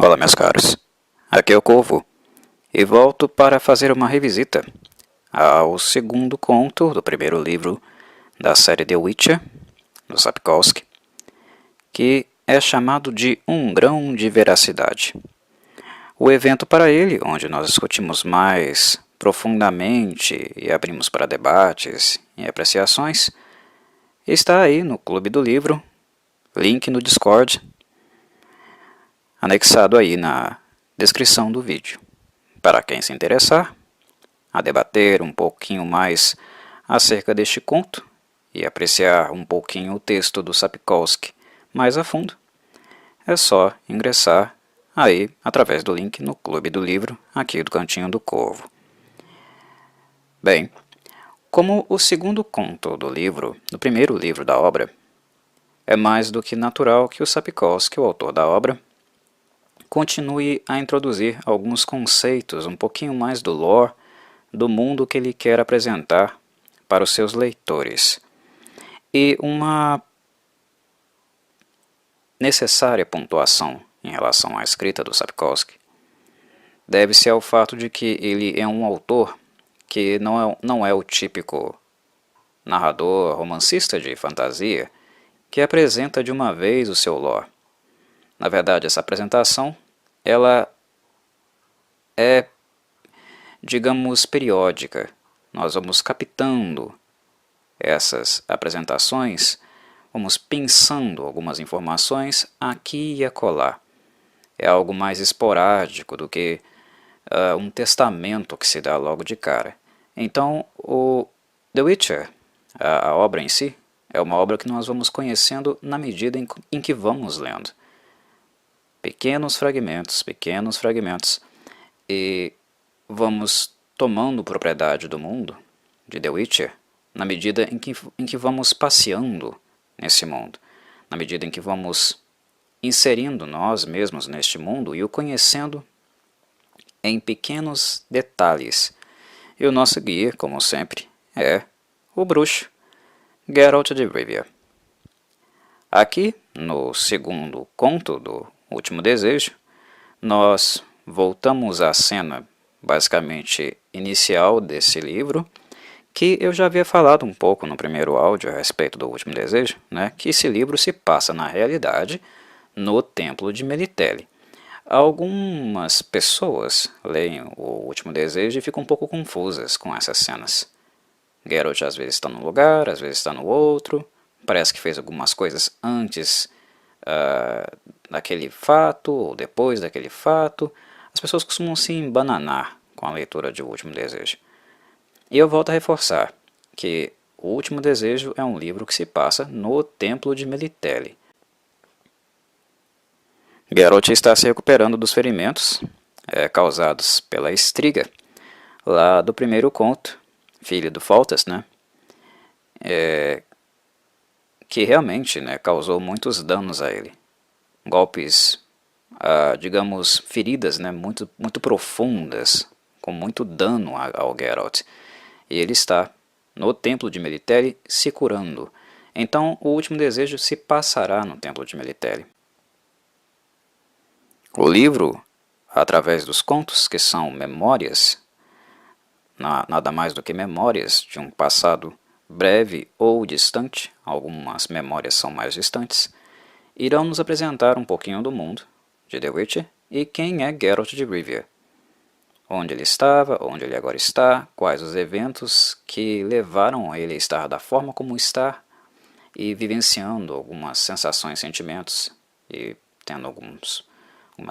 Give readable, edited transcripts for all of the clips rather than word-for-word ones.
Olá, meus caros. Aqui é o Corvo e volto para fazer uma revisita ao segundo conto do primeiro livro da série The Witcher, do Sapkowski, que é chamado de Um Grão de Veracidade. O evento para ele, onde nós discutimos mais profundamente e abrimos para debates e apreciações, está aí no Clube do Livro, link no Discord, anexado aí na descrição do vídeo. Para quem se interessar a debater um pouquinho mais acerca deste conto e apreciar um pouquinho o texto do Sapkowski mais a fundo, é só ingressar aí através do link no Clube do Livro, aqui do Cantinho do Corvo. Bem, como o segundo conto do livro, do primeiro livro da obra, é mais do que natural que o Sapkowski, o autor da obra, continue a introduzir alguns conceitos, um pouquinho mais do lore, do mundo que ele quer apresentar para os seus leitores. E uma necessária pontuação em relação à escrita do Sapkowski deve-se ao fato de que ele é um autor que não é o típico narrador romancista de fantasia que apresenta de uma vez o seu lore. Na verdade, essa apresentação ela é, digamos, periódica. Nós vamos captando essas apresentações, vamos pensando algumas informações aqui e acolá. É algo mais esporádico do que um testamento que se dá logo de cara. Então, o The Witcher, a obra em si, é uma obra que nós vamos conhecendo na medida em que vamos lendo. Pequenos fragmentos, e vamos tomando propriedade do mundo de The Witcher na medida em que vamos passeando nesse mundo, na medida em que vamos inserindo nós mesmos neste mundo e o conhecendo em pequenos detalhes. E o nosso guia, como sempre, é o bruxo Geralt de Rivia. Aqui, no segundo conto do Último Desejo, nós voltamos à cena basicamente inicial desse livro, que eu já havia falado um pouco no primeiro áudio a respeito do Último Desejo, né, que esse livro se passa na realidade no Templo de Melitele. Algumas pessoas leem o Último Desejo e ficam um pouco confusas com essas cenas. Geralt às vezes está num lugar, às vezes está no outro, parece que fez algumas coisas antes daquele fato ou depois daquele fato. As pessoas costumam se embananar com a leitura de O Último Desejo. E eu volto a reforçar que O Último Desejo é um livro que se passa no Templo de Melitele. Geralt está se recuperando dos ferimentos causados pela estriga lá do primeiro conto, filho do Foltest, né? Que realmente, né, causou muitos danos a ele. Golpes, digamos, feridas, né, muito profundas, com muito dano ao Geralt. E ele está no Templo de Melitele se curando. Então, o Último Desejo se passará no Templo de Melitele. O livro, através dos contos, que são memórias, nada mais do que memórias de um passado breve ou distante, algumas memórias são mais distantes, irão nos apresentar um pouquinho do mundo de The Witcher e quem é Geralt de Rivia. Onde ele estava, onde ele agora está, quais os eventos que levaram ele a estar da forma como está e vivenciando algumas sensações, sentimentos e tendo algumas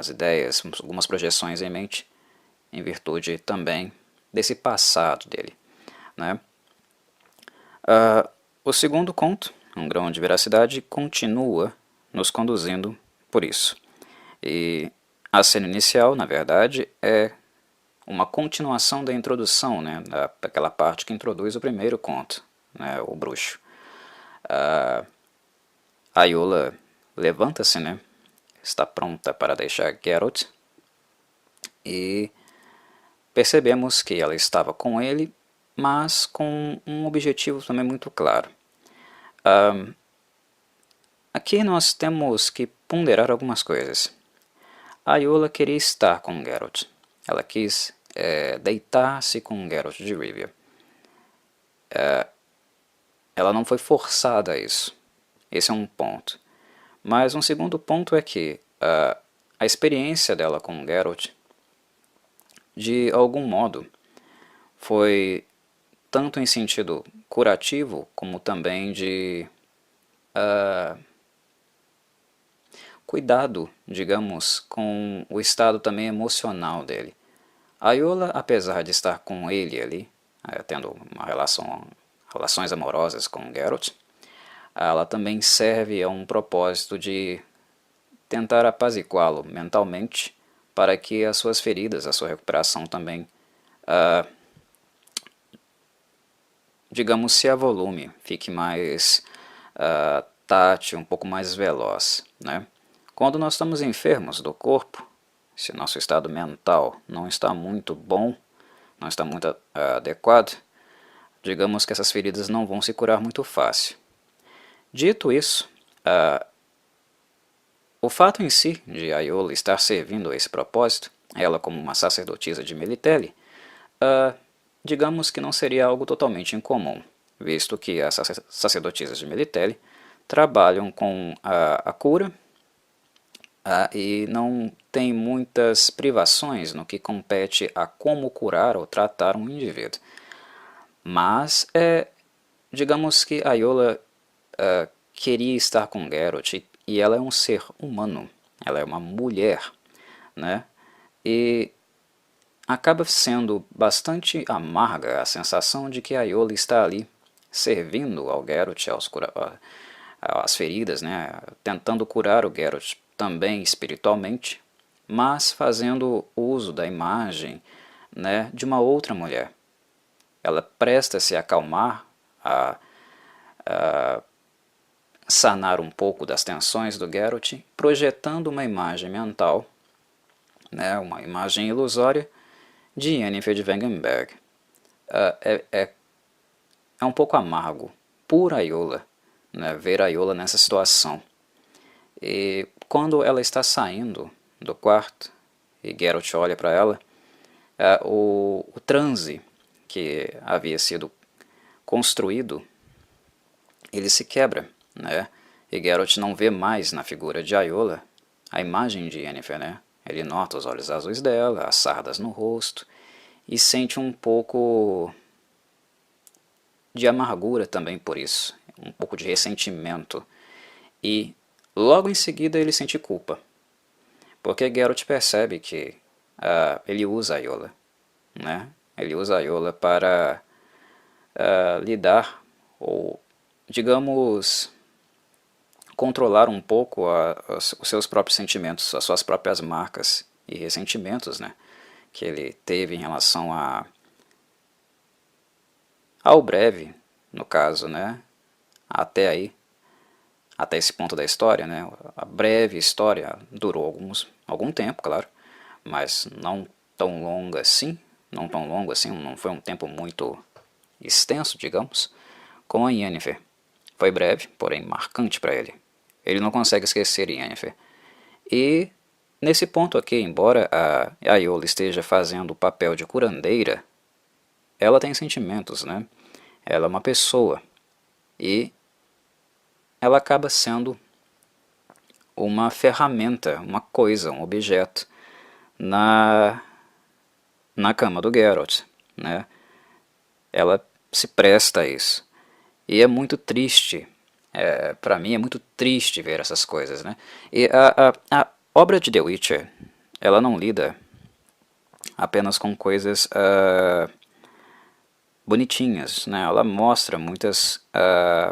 ideias, algumas projeções em mente em virtude também desse passado dele, né? O segundo conto, Um Grão de Veracidade, continua nos conduzindo por isso. E a cena inicial, na verdade, é uma continuação da introdução, né, daquela parte que introduz o primeiro conto, né, o bruxo. A Iola levanta-se, né, está pronta para deixar Geralt, e percebemos que ela estava com ele, mas com um objetivo também muito claro. Aqui nós temos que ponderar algumas coisas. Ayola queria estar com Geralt. Ela quis deitar-se com Geralt de Rivia. Ela não foi forçada a isso. Esse é um ponto. Mas um segundo ponto é que a experiência dela com Geralt, de algum modo, foi tanto em sentido curativo, como também de cuidado, digamos, com o estado também emocional dele. A Ayola, apesar de estar com ele ali, tendo uma relações amorosas com Geralt, ela também serve a um propósito de tentar apaziguá-lo mentalmente para que as suas feridas, a sua recuperação também, digamos, se avolume, fique mais tátil, um pouco mais veloz, né? Quando nós estamos enfermos do corpo, se nosso estado mental não está muito bom, não está muito adequado, digamos que essas feridas não vão se curar muito fácil. Dito isso, o fato em si de Ayola estar servindo a esse propósito, ela como uma sacerdotisa de Melitele, digamos que não seria algo totalmente incomum, visto que as sacerdotisas de Melitele trabalham com a cura e não tem muitas privações no que compete a como curar ou tratar um indivíduo. Mas, digamos que Ayola queria estar com Geralt e ela é um ser humano, ela é uma mulher, né? E acaba sendo bastante amarga a sensação de que Ayola está ali servindo ao Geralt, às feridas, né? Tentando curar o Geralt também espiritualmente, mas fazendo uso da imagem, né, de uma outra mulher. Ela presta-se a acalmar, a sanar um pouco das tensões do Geralt, projetando uma imagem mental, né, uma imagem ilusória de Yennefer de Wengerberg. É um pouco amargo por Ayola, né, ver Ayola nessa situação. E quando ela está saindo do quarto e Geralt olha para ela, o transe que havia sido construído, ele se quebra, né? E Geralt não vê mais na figura de Ayola a imagem de Yennefer, né? Ele nota os olhos azuis dela, as sardas no rosto, e sente um pouco de amargura também por isso, um pouco de ressentimento. E logo em seguida ele sente culpa, porque Geralt percebe que ele usa Ayola, né? Ele usa Ayola para lidar, ou digamos, controlar um pouco os seus próprios sentimentos, as suas próprias marcas e ressentimentos, né, que ele teve em relação ao breve, no caso, né, até aí, até esse ponto da história, né, a breve história durou algum tempo, claro, mas não tão longa assim, não foi um tempo muito extenso, digamos, com a Yennefer. Foi breve, porém marcante para ele. Ele não consegue esquecer Yennefer. E nesse ponto aqui, embora a Ayola esteja fazendo o papel de curandeira, ela tem sentimentos, né? Ela é uma pessoa. E ela acaba sendo uma ferramenta, uma coisa, um objeto na cama do Geralt, né? Ela se presta a isso. E é muito triste, para mim é muito triste ver essas coisas, né? E a obra de The Witcher, ela não lida apenas com coisas bonitinhas, né? Ela mostra muitas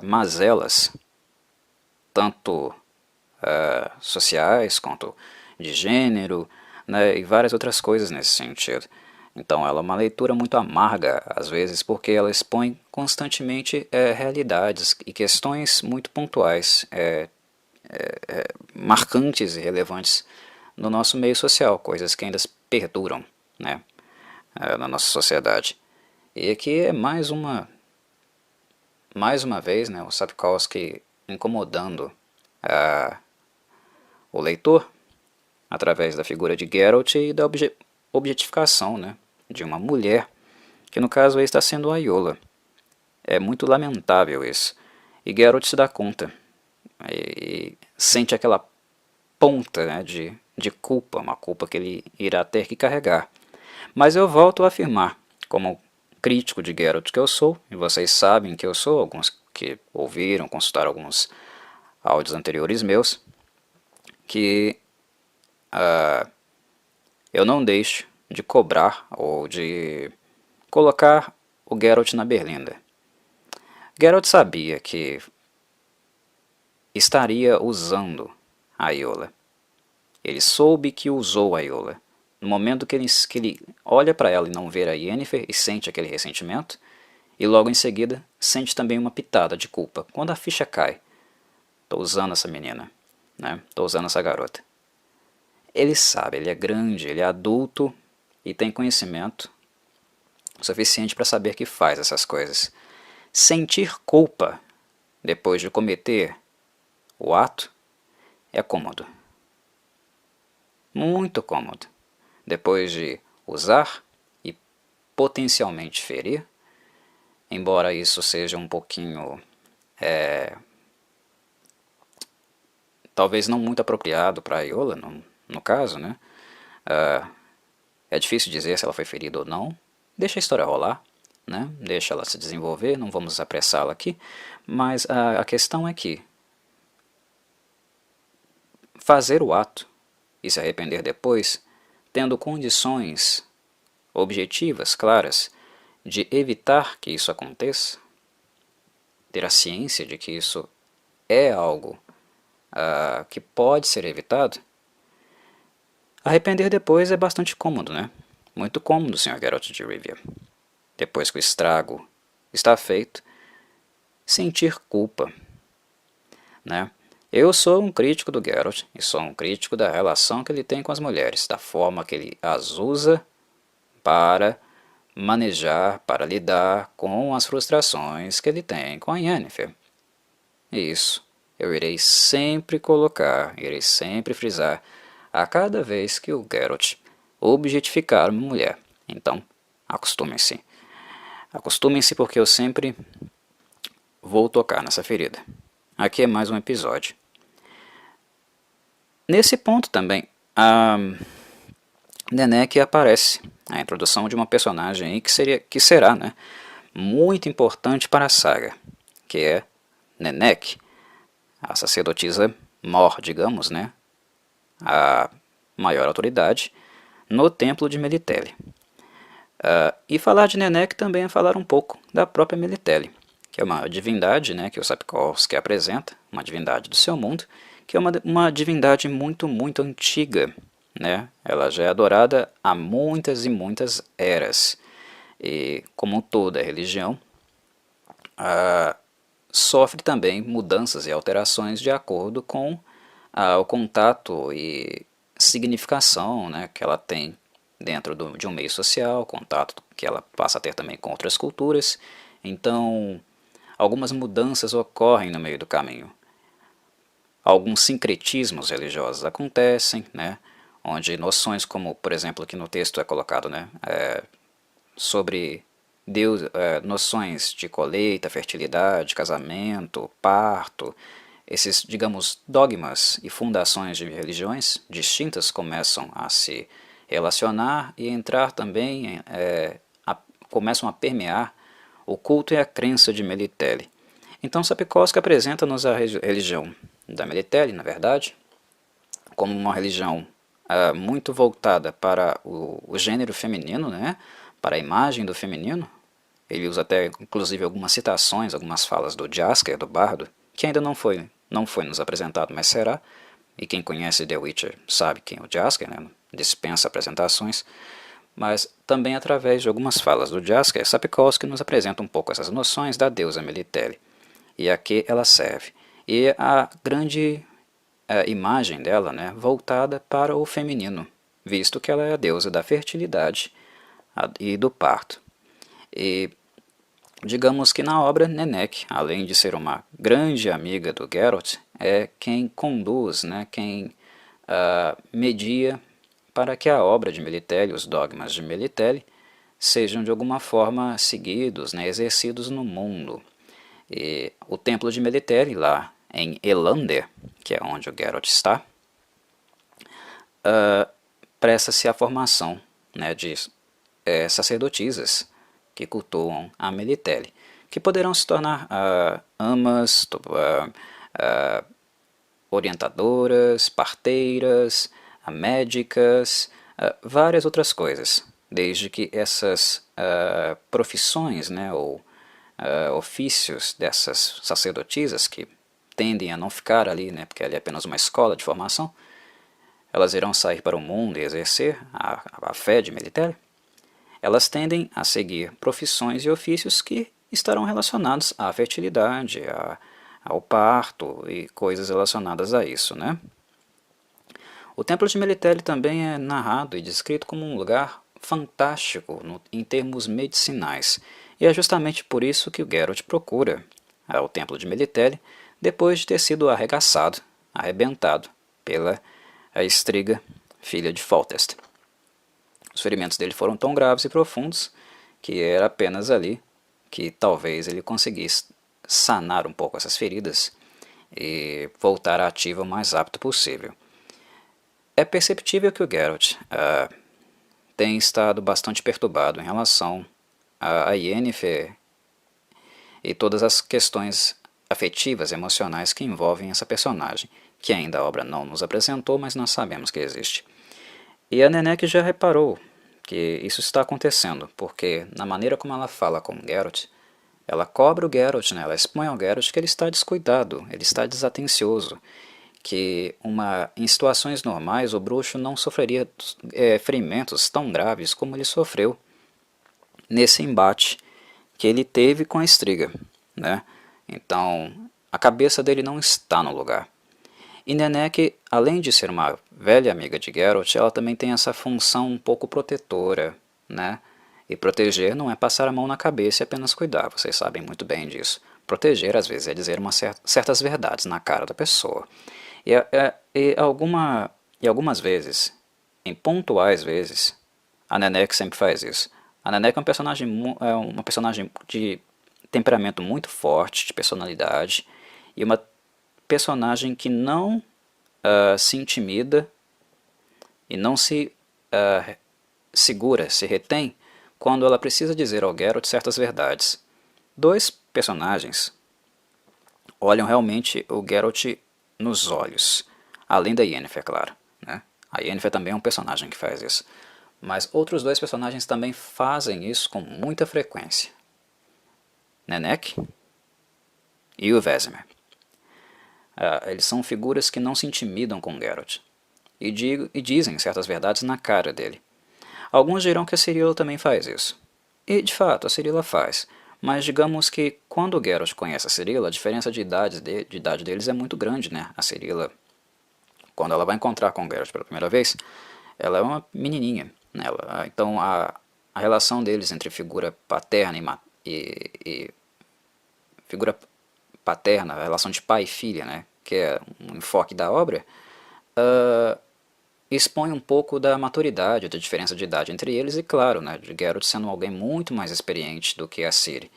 mazelas, tanto sociais quanto de gênero, né? E várias outras coisas nesse sentido. Então ela é uma leitura muito amarga, às vezes, porque ela expõe constantemente realidades e questões muito pontuais, marcantes e relevantes no nosso meio social, coisas que ainda perduram, né, na nossa sociedade. E aqui é mais uma vez, né, o Sapkowski incomodando o leitor, através da figura de Geralt e da objetificação, né, de uma mulher, que no caso aí está sendo a Iola. É muito lamentável isso. E Geralt se dá conta e sente aquela ponta, né, de culpa, uma culpa que ele irá ter que carregar. Mas eu volto a afirmar, como crítico de Geralt que eu sou, e vocês sabem que eu sou, alguns que ouviram, consultaram alguns áudios anteriores meus, que eu não deixo de cobrar ou de colocar o Geralt na berlinda. Geralt sabia que estaria usando a Iola. Ele soube que usou a Iola. No momento que ele olha para ela e não vê a Yennefer e sente aquele ressentimento, e logo em seguida sente também uma pitada de culpa. Quando a ficha cai, estou usando essa menina, né? Estou usando essa garota. Ele sabe, ele é grande, ele é adulto e tem conhecimento suficiente para saber que faz essas coisas. Sentir culpa depois de cometer o ato é cômodo. Muito cômodo. Depois de usar e potencialmente ferir, embora isso seja um pouquinho, talvez não muito apropriado para a Iola, no caso, né? É difícil dizer se ela foi ferida ou não. Deixa a história rolar, né? Deixa ela se desenvolver, não vamos apressá-la aqui. Mas a questão é que fazer o ato e se arrepender depois, tendo condições objetivas, claras, de evitar que isso aconteça, ter a ciência de que isso é algo que pode ser evitado, arrepender depois é bastante cômodo, né? Muito cômodo, Sr. Geralt de Rivia. Depois que o estrago está feito, sentir culpa, né? Eu sou um crítico do Geralt e sou um crítico da relação que ele tem com as mulheres, da forma que ele as usa para manejar, para lidar com as frustrações que ele tem com a Yennefer. Isso eu irei sempre colocar, irei sempre frisar a cada vez que o Geralt objetificar uma mulher. Então, acostumem-se. Acostumem-se porque eu sempre vou tocar nessa ferida. Aqui é mais um episódio. Nesse ponto também, a Nenneck aparece, a introdução de uma personagem aí que será, né, muito importante para a saga, que é Nenneck, a sacerdotisa mor, digamos, né, a maior autoridade no templo de Melitele. E falar de Nenneck também é falar um pouco da própria Melitele, que é uma divindade, né, que o Sapkowski apresenta, uma divindade do seu mundo, que é uma divindade muito, muito antiga, né? Ela já é adorada há muitas e muitas eras. E, como toda religião, sofre também mudanças e alterações de acordo com o contato e significação, né, que ela tem dentro de um meio social, contato que ela passa a ter também com outras culturas. Então, algumas mudanças ocorrem no meio do caminho. Alguns sincretismos religiosos acontecem, né, onde noções como, por exemplo, aqui no texto é colocado, né, sobre Deus, noções de colheita, fertilidade, casamento, parto, esses, digamos, dogmas e fundações de religiões distintas começam a se relacionar e entrar também, começam a permear o culto e a crença de Melitele. Então Sapkowski apresenta-nos a religião da Melitele, na verdade, como uma religião muito voltada para o gênero feminino, né, para a imagem do feminino. Ele usa até, inclusive, algumas citações, algumas falas do Jaskier, do bardo, que ainda não foi nos apresentado, mas será. E quem conhece The Witcher sabe quem é o Jaskier, né, dispensa apresentações. Mas também através de algumas falas do Jaskier, Sapkowski nos apresenta um pouco essas noções da deusa Melitele e a que ela serve. E a grande imagem dela, né, voltada para o feminino, visto que ela é a deusa da fertilidade e do parto. E digamos que na obra Nenneck, além de ser uma grande amiga do Geralt, é quem conduz, né, quem media para que a obra de Melitelli, os dogmas de Melitelli, sejam de alguma forma seguidos, né, exercidos no mundo. E o templo de Melitelli, lá em Elander, que é onde o Geralt está, presta-se à formação, né, de sacerdotisas que cultuam a Melitelli, que poderão se tornar amas, orientadoras, parteiras, médicas, várias outras coisas, desde que essas profissões, né, ou ofícios dessas sacerdotisas, que tendem a não ficar ali, né, porque ali é apenas uma escola de formação, elas irão sair para o mundo e exercer a fé de Melitelli, elas tendem a seguir profissões e ofícios que estarão relacionados à fertilidade, ao parto e coisas relacionadas a isso, né? O Templo de Melitelli também é narrado e descrito como um lugar fantástico em termos medicinais, e é justamente por isso que o Geralt procura o Templo de Melitelli depois de ter sido arrebentado pela Estriga, filha de Foltest. Os ferimentos dele foram tão graves e profundos que era apenas ali que talvez ele conseguisse sanar um pouco essas feridas e voltar à ativa o mais rápido possível. É perceptível que o Geralt tem estado bastante perturbado em relação a Yennefer e todas as questões afetivas, emocionais que envolvem essa personagem, que ainda a obra não nos apresentou, mas nós sabemos que existe. E a Nenneck já reparou que isso está acontecendo, porque na maneira como ela fala com o Geralt, ela cobra o Geralt, né? Ela expõe ao Geralt que ele está descuidado, ele está desatencioso, que em situações normais o bruxo não sofreria ferimentos tão graves como ele sofreu nesse embate que ele teve com a Estriga, né? Então a cabeça dele não está no lugar. E Nenneck, além de ser uma velha amiga de Geralt, ela também tem essa função um pouco protetora, né? E proteger não é passar a mão na cabeça e apenas cuidar, vocês sabem muito bem disso. Proteger, às vezes, é dizer certas verdades na cara da pessoa. E algumas vezes, em pontuais vezes, a Nenneck sempre faz isso. A Nenneck é uma personagem de temperamento muito forte, de personalidade, e uma personagem que não se intimida e não se segura, se retém, quando ela precisa dizer ao Geralt certas verdades. Dois personagens olham realmente o Geralt nos olhos, além da Yennefer, claro, né? A Yennefer também é um personagem que faz isso, mas outros dois personagens também fazem isso com muita frequência. Nenneck e o Vesemir. Eles são figuras que não se intimidam com Geralt e dizem certas verdades na cara dele. Alguns dirão que a Cirilla também faz isso. E, de fato, a Cirilla faz. Mas digamos que quando o Geralt conhece a Cirilla, a diferença de idade deles é muito grande, né? A Cirilla, quando ela vai encontrar com o Geralt pela primeira vez, ela é uma menininha. Né? Então a relação deles entre figura paterna e figura paterna, a relação de pai e filha, né? Que é um enfoque da obra, expõe um pouco da maturidade, da diferença de idade entre eles e, claro, né, de Geralt sendo alguém muito mais experiente do que a Ciri.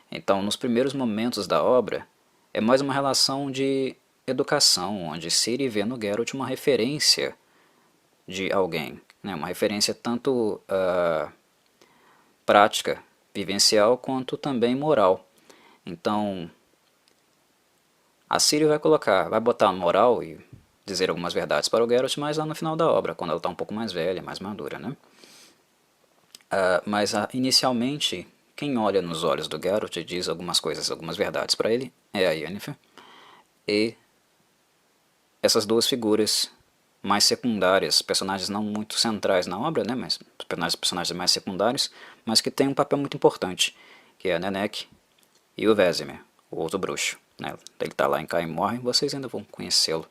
Então, nos primeiros momentos da obra, é mais uma relação de educação, onde Ciri vê no Geralt uma referência de alguém, né, uma referência tanto prática, vivencial, quanto também moral. Então, a Ciri vai botar moral e dizer algumas verdades para o Geralt, mas lá no final da obra, quando ela está um pouco mais velha, mais madura, né? Mas inicialmente, quem olha nos olhos do Geralt e diz algumas coisas, algumas verdades para ele, é a Yennefer. E essas duas figuras mais secundárias, personagens não muito centrais na obra, né? Mas personagens mais secundários, mas que têm um papel muito importante, que é a Nenneck e o Vesemir, o outro bruxo. Né? Ele está lá em Kaer Morhen, vocês ainda vão conhecê-lo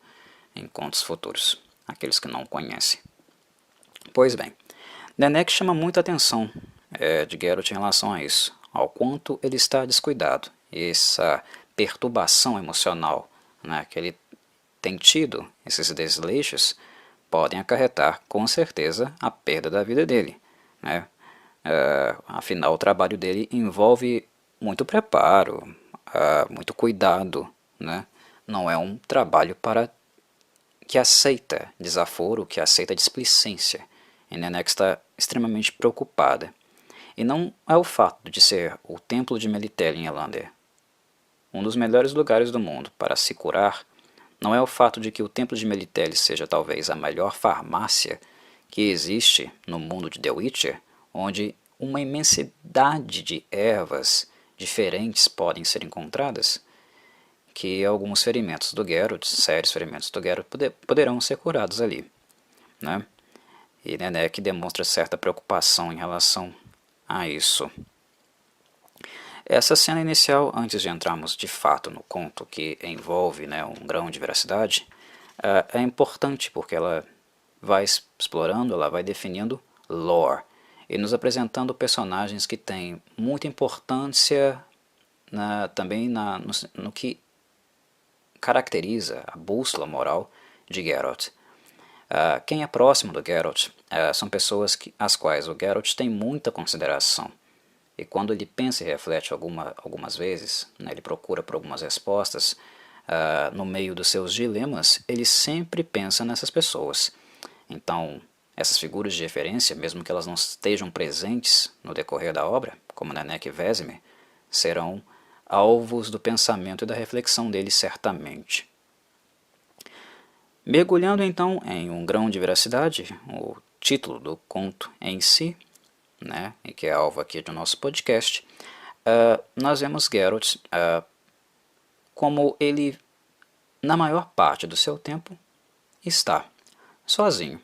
em contos futuros, aqueles que não conhecem. Pois bem, Nenneck chama muita atenção de Geralt em relação a isso, ao quanto ele está descuidado, essa perturbação emocional, né, que ele tem tido, esses desleixos, podem acarretar com certeza a perda da vida dele, né? Afinal, o trabalho dele envolve muito preparo, muito cuidado, né? Não é um trabalho para que aceita desaforo, que aceita displicência. E Nenek está extremamente preocupada. E não é o fato de ser o templo de Melitele em Elander um dos melhores lugares do mundo para se curar, não é o fato de que o templo de Melitele seja talvez a melhor farmácia que existe no mundo de The Witcher, onde uma imensidade de ervas diferentes podem ser encontradas, que alguns ferimentos do Geralt, sérios ferimentos do Geralt, poderão ser curados ali, né? E Nenek demonstra certa preocupação em relação a isso. Essa cena inicial, antes de entrarmos de fato no conto que envolve, né, um grão de veracidade, é importante porque ela vai explorando, ela vai definindo lore e nos apresentando personagens que têm muita importância também no que caracteriza a bússola moral de Geralt. Quem é próximo do Geralt são pessoas às quais o Geralt tem muita consideração. E quando ele pensa e reflete algumas vezes, né, ele procura por algumas respostas, no meio dos seus dilemas, ele sempre pensa nessas pessoas. Então, essas figuras de referência, mesmo que elas não estejam presentes no decorrer da obra, como Nenek e Vesemir, serão alvos do pensamento e da reflexão dele certamente. Mergulhando então em um grão de veracidade, o título do conto em si, né, e que é alvo aqui do nosso podcast, nós vemos Geralt como ele, na maior parte do seu tempo, está sozinho,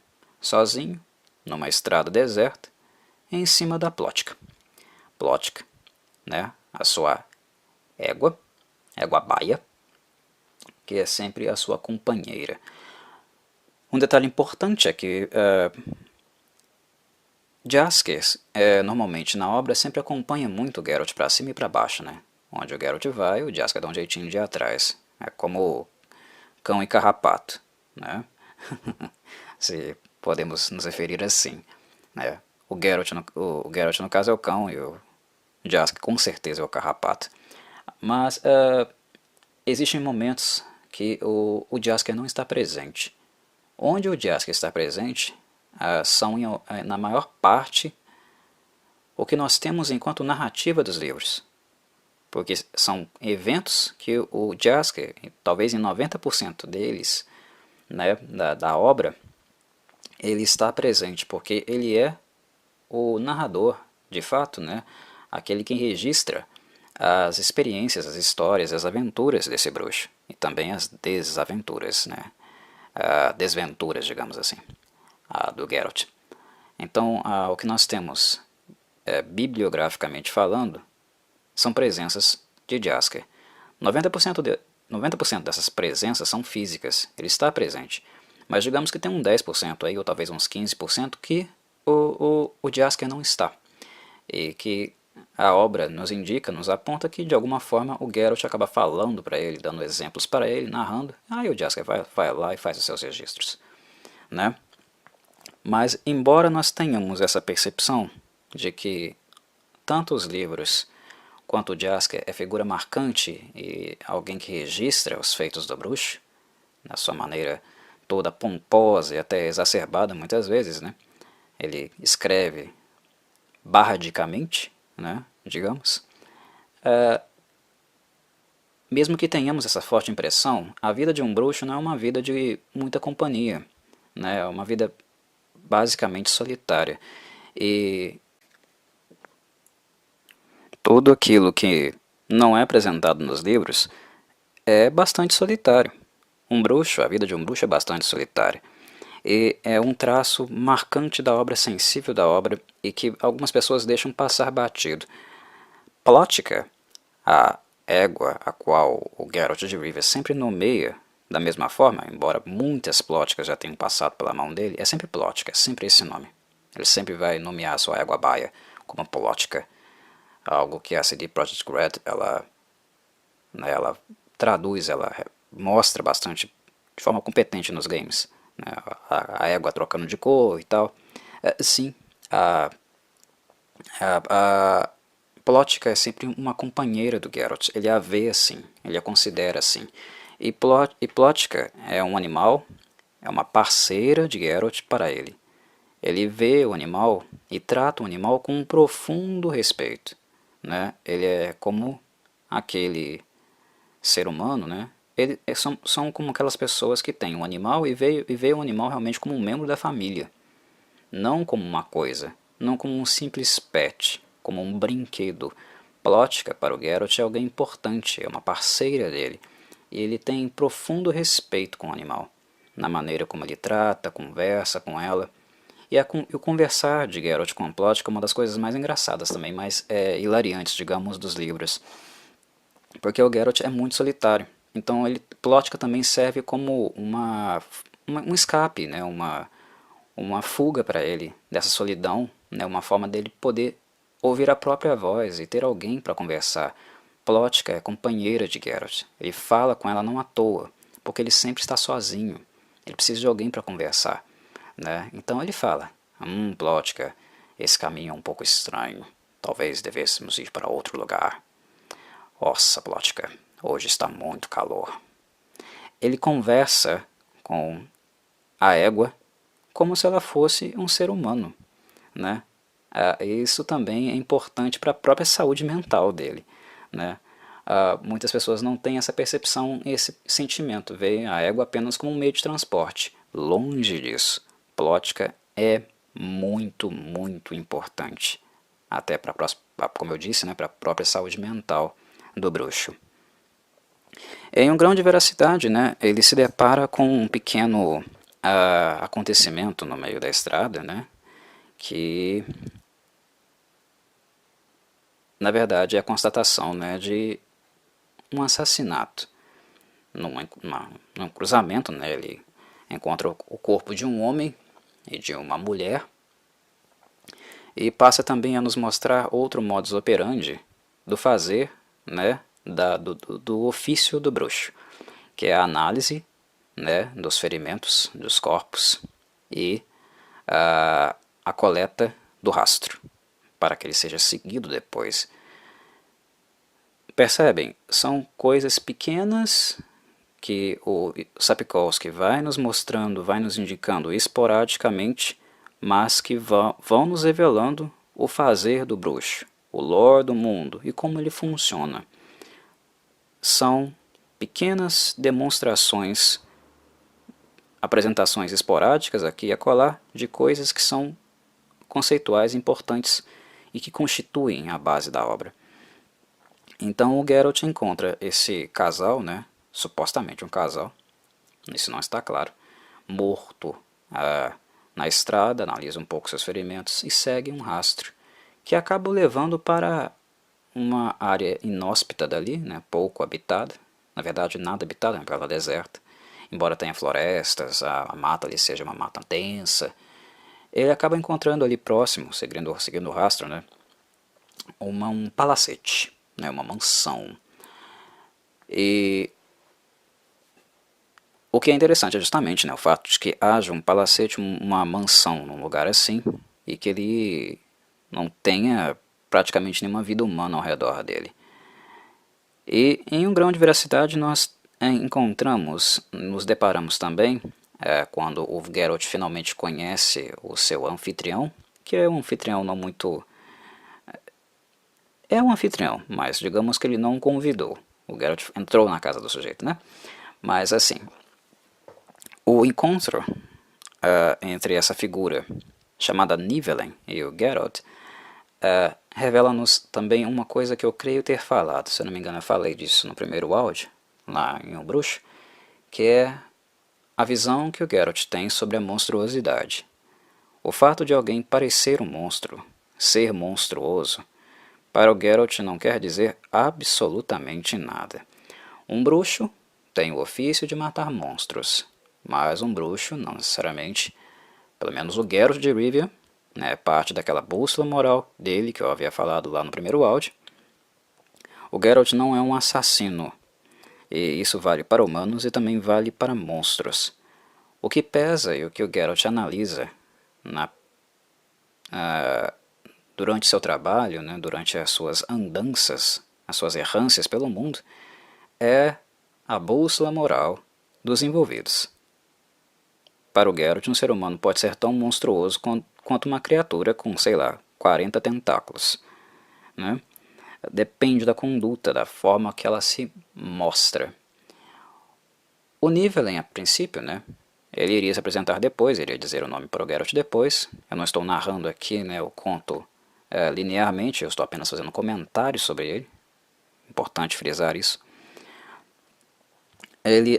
numa estrada deserta, em cima da Plótica. Plótica, né, a sua égua baia, que é sempre a sua companheira. Um detalhe importante é que Jaskier, normalmente na obra, sempre acompanha muito o Geralt para cima e para baixo, né? Onde o Geralt vai, o Jaskier dá um jeitinho de ir atrás. É como cão e carrapato, né? Se podemos nos referir assim, né? O Geralt no caso é o cão e o Jaskier com certeza é o carrapato. Mas existem momentos que o Jaskier não está presente. Onde o Jaskier está presente são, na maior parte, o que nós temos enquanto narrativa dos livros. Porque são eventos que o Jaskier, talvez em 90% deles, né, da obra, ele está presente, porque ele é o narrador, de fato, né, aquele que registra as experiências, as histórias, as aventuras desse bruxo, e também as desaventuras, né, desventuras, digamos assim, do Geralt. Então, o que nós temos, bibliograficamente falando, são presenças de Jaskier. 90% dessas presenças são físicas, ele está presente. Mas digamos que tem um 10% aí, ou talvez uns 15% que o Jaskier não está. E que a obra nos indica, nos aponta que de alguma forma o Geralt acaba falando para ele, dando exemplos para ele, narrando, aí o Jaskier vai lá e faz os seus registros, né? Mas embora nós tenhamos essa percepção de que tanto os livros quanto o Jaskier é figura marcante e alguém que registra os feitos do bruxo, na sua maneira toda pomposa e até exacerbada muitas vezes, né? Ele escreve bardicamente, né, digamos. Mesmo que tenhamos essa forte impressão, a vida de um bruxo não é uma vida de muita companhia, né? É uma vida basicamente solitária. E tudo aquilo que não é apresentado nos livros é bastante solitário. A vida de um bruxo é bastante solitária. E é um traço marcante da obra, sensível da obra, e que algumas pessoas deixam passar batido. Plótica, a égua a qual o Geralt de Rivia sempre nomeia da mesma forma, embora muitas plóticas já tenham passado pela mão dele, é sempre Plótica, é sempre esse nome. Ele sempre vai nomear a sua égua baia como Plótica, algo que a CD Projekt Red ela traduz, ela mostra bastante de forma competente nos games, né, a égua trocando de cor e tal. Sim, a, a Plotka é sempre uma companheira do Geralt, ele a vê assim, ele a considera assim. E Plotka é um animal, é uma parceira de Geralt para ele. Ele vê o animal e trata o animal com um profundo respeito, né? Ele é como aquele ser humano, né? São como aquelas pessoas que têm um animal e vê o animal realmente como um membro da família, não como uma coisa, não como um simples pet, como um brinquedo. Plotka para o Geralt é alguém importante, é uma parceira dele, e ele tem profundo respeito com o animal, na maneira como ele trata, conversa com ela. E o conversar de Geralt com Plotka é uma das coisas mais engraçadas também, mais hilariantes, digamos, dos livros. Porque o Geralt é muito solitário. Então Plotka também serve como um escape, né? Uma fuga para ele dessa solidão, né? Uma forma dele poder ouvir a própria voz e ter alguém para conversar. Plotka é companheira de Geralt. Ele fala com ela não à toa, porque ele sempre está sozinho. Ele precisa de alguém para conversar, né? Então ele fala: Plotka, esse caminho é um pouco estranho. Talvez devêssemos ir para outro lugar. Nossa, Plotka, hoje está muito calor. Ele conversa com a égua como se ela fosse um ser humano, né? Isso também é importante para a própria saúde mental dele, né? Muitas pessoas não têm essa percepção, esse sentimento, veem a égua apenas como um meio de transporte. Longe disso, Plotka é muito, muito importante, até para, como eu disse, né, para a própria saúde mental do bruxo. Em um grão de veracidade, né, ele se depara com um pequeno acontecimento no meio da estrada, né, que na verdade é a constatação, né, de um assassinato. Num cruzamento, né, ele encontra o corpo de um homem e de uma mulher e passa também a nos mostrar outro modus operandi do fazer, né, do ofício do bruxo, que é a análise, né, dos ferimentos dos corpos e a coleta do rastro, para que ele seja seguido depois. Percebem? São coisas pequenas que o Sapkowski vai nos mostrando, vai nos indicando esporadicamente, mas que vão nos revelando o fazer do bruxo, o lore do mundo e como ele funciona. São pequenas demonstrações, apresentações esporádicas aqui e acolá de coisas que são conceituais importantes e que constituem a base da obra. Então o Geralt encontra esse casal, né, supostamente um casal, isso não está claro, morto na estrada, analisa um pouco seus ferimentos e segue um rastro, que acaba o levando para uma área inóspita dali, né, pouco habitada, na verdade nada habitada, é uma casa deserta, embora tenha florestas, a mata ali seja uma mata densa. Ele acaba encontrando ali próximo, seguindo o rastro, né, um palacete, né, uma mansão. E o que é interessante é justamente, né, o fato de que haja um palacete, uma mansão num lugar assim, e que ele não tenha praticamente nenhuma vida humana ao redor dele. E em um grão de veracidade nós nos deparamos também, quando o Geralt finalmente conhece o seu anfitrião, que é um anfitrião não muito... É um anfitrião, mas digamos que ele não o convidou. O Geralt entrou na casa do sujeito, né? Mas assim, o encontro entre essa figura chamada Nivellen e o Geralt revela-nos também uma coisa que eu creio ter falado, se eu não me engano eu falei disso no primeiro áudio, lá em O Bruxo, que é a visão que o Geralt tem sobre a monstruosidade. O fato de alguém parecer um monstro, ser monstruoso, para o Geralt não quer dizer absolutamente nada. Um bruxo tem o ofício de matar monstros, mas um bruxo não necessariamente, pelo menos o Geralt de Rivia, né, parte daquela bússola moral dele que eu havia falado lá no primeiro áudio. O Geralt não é um assassino, e isso vale para humanos e também vale para monstros. O que pesa e o que o Geralt analisa durante seu trabalho, né, durante as suas andanças, as suas errâncias pelo mundo, é a bússola moral dos envolvidos. Para o Geralt, um ser humano pode ser tão monstruoso quanto uma criatura com, sei lá, 40 tentáculos, né? Depende da conduta, da forma que ela se mostra. O Nivellen, a princípio, né, ele iria se apresentar depois, iria dizer o nome para o Geralt depois. Eu não estou narrando aqui, né, o conto linearmente, eu estou apenas fazendo comentários sobre ele. Importante frisar isso.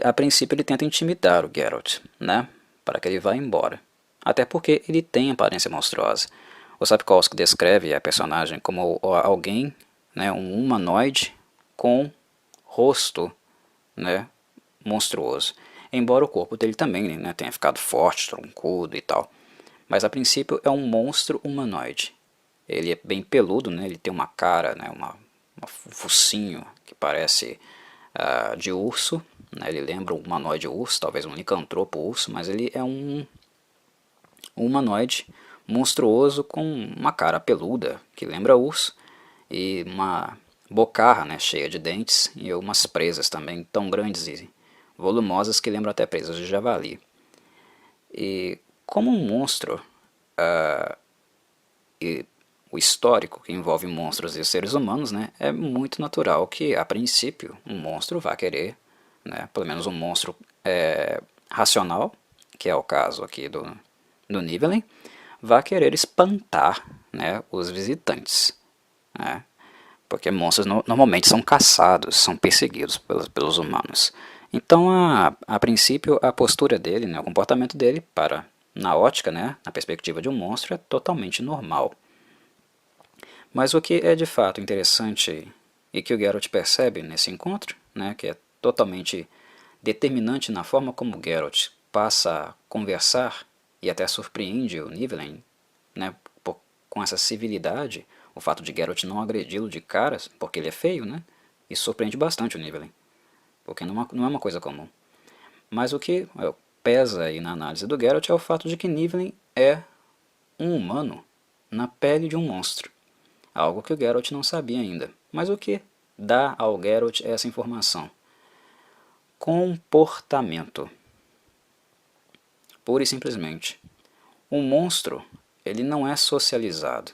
A princípio, ele tenta intimidar o Geralt, né, para que ele vá embora. Até porque ele tem aparência monstruosa. O Sapkowski descreve a personagem como alguém, né, um humanoide com rosto, né, monstruoso. Embora o corpo dele também, né, tenha ficado forte, troncudo e tal. Mas a princípio é um monstro humanoide. Ele é bem peludo, né, ele tem uma cara, né, um focinho que parece de urso. Né, ele lembra um humanoide urso, talvez um licantropo urso, mas ele é um humanoide monstruoso com uma cara peluda que lembra urso e uma bocarra, né, cheia de dentes e umas presas também tão grandes e volumosas que lembram até presas de javali. E como um monstro, e o histórico que envolve monstros e seres humanos, né, é muito natural que, a princípio, um monstro vá querer, né, pelo menos um monstro racional, que é o caso aqui do Nivellen, vá querer espantar, né, os visitantes. Né, porque monstros normalmente são caçados, são perseguidos pelos humanos. Então, a princípio, a postura dele, né, o comportamento dele, na ótica, né, na perspectiva de um monstro, é totalmente normal. Mas o que é de fato interessante e que o Geralt percebe nesse encontro, né, que é totalmente determinante na forma como o Geralt passa a conversar e até surpreende o Nivellen, né, com essa civilidade, o fato de Geralt não agredi-lo de caras, porque ele é feio, né, isso surpreende bastante o Nivellen, porque não é uma coisa comum. Mas o que pesa aí na análise do Geralt é o fato de que Nivellen é um humano na pele de um monstro. Algo que o Geralt não sabia ainda. Mas o que dá ao Geralt essa informação? Comportamento. Pura e simplesmente. Um monstro, ele não é socializado.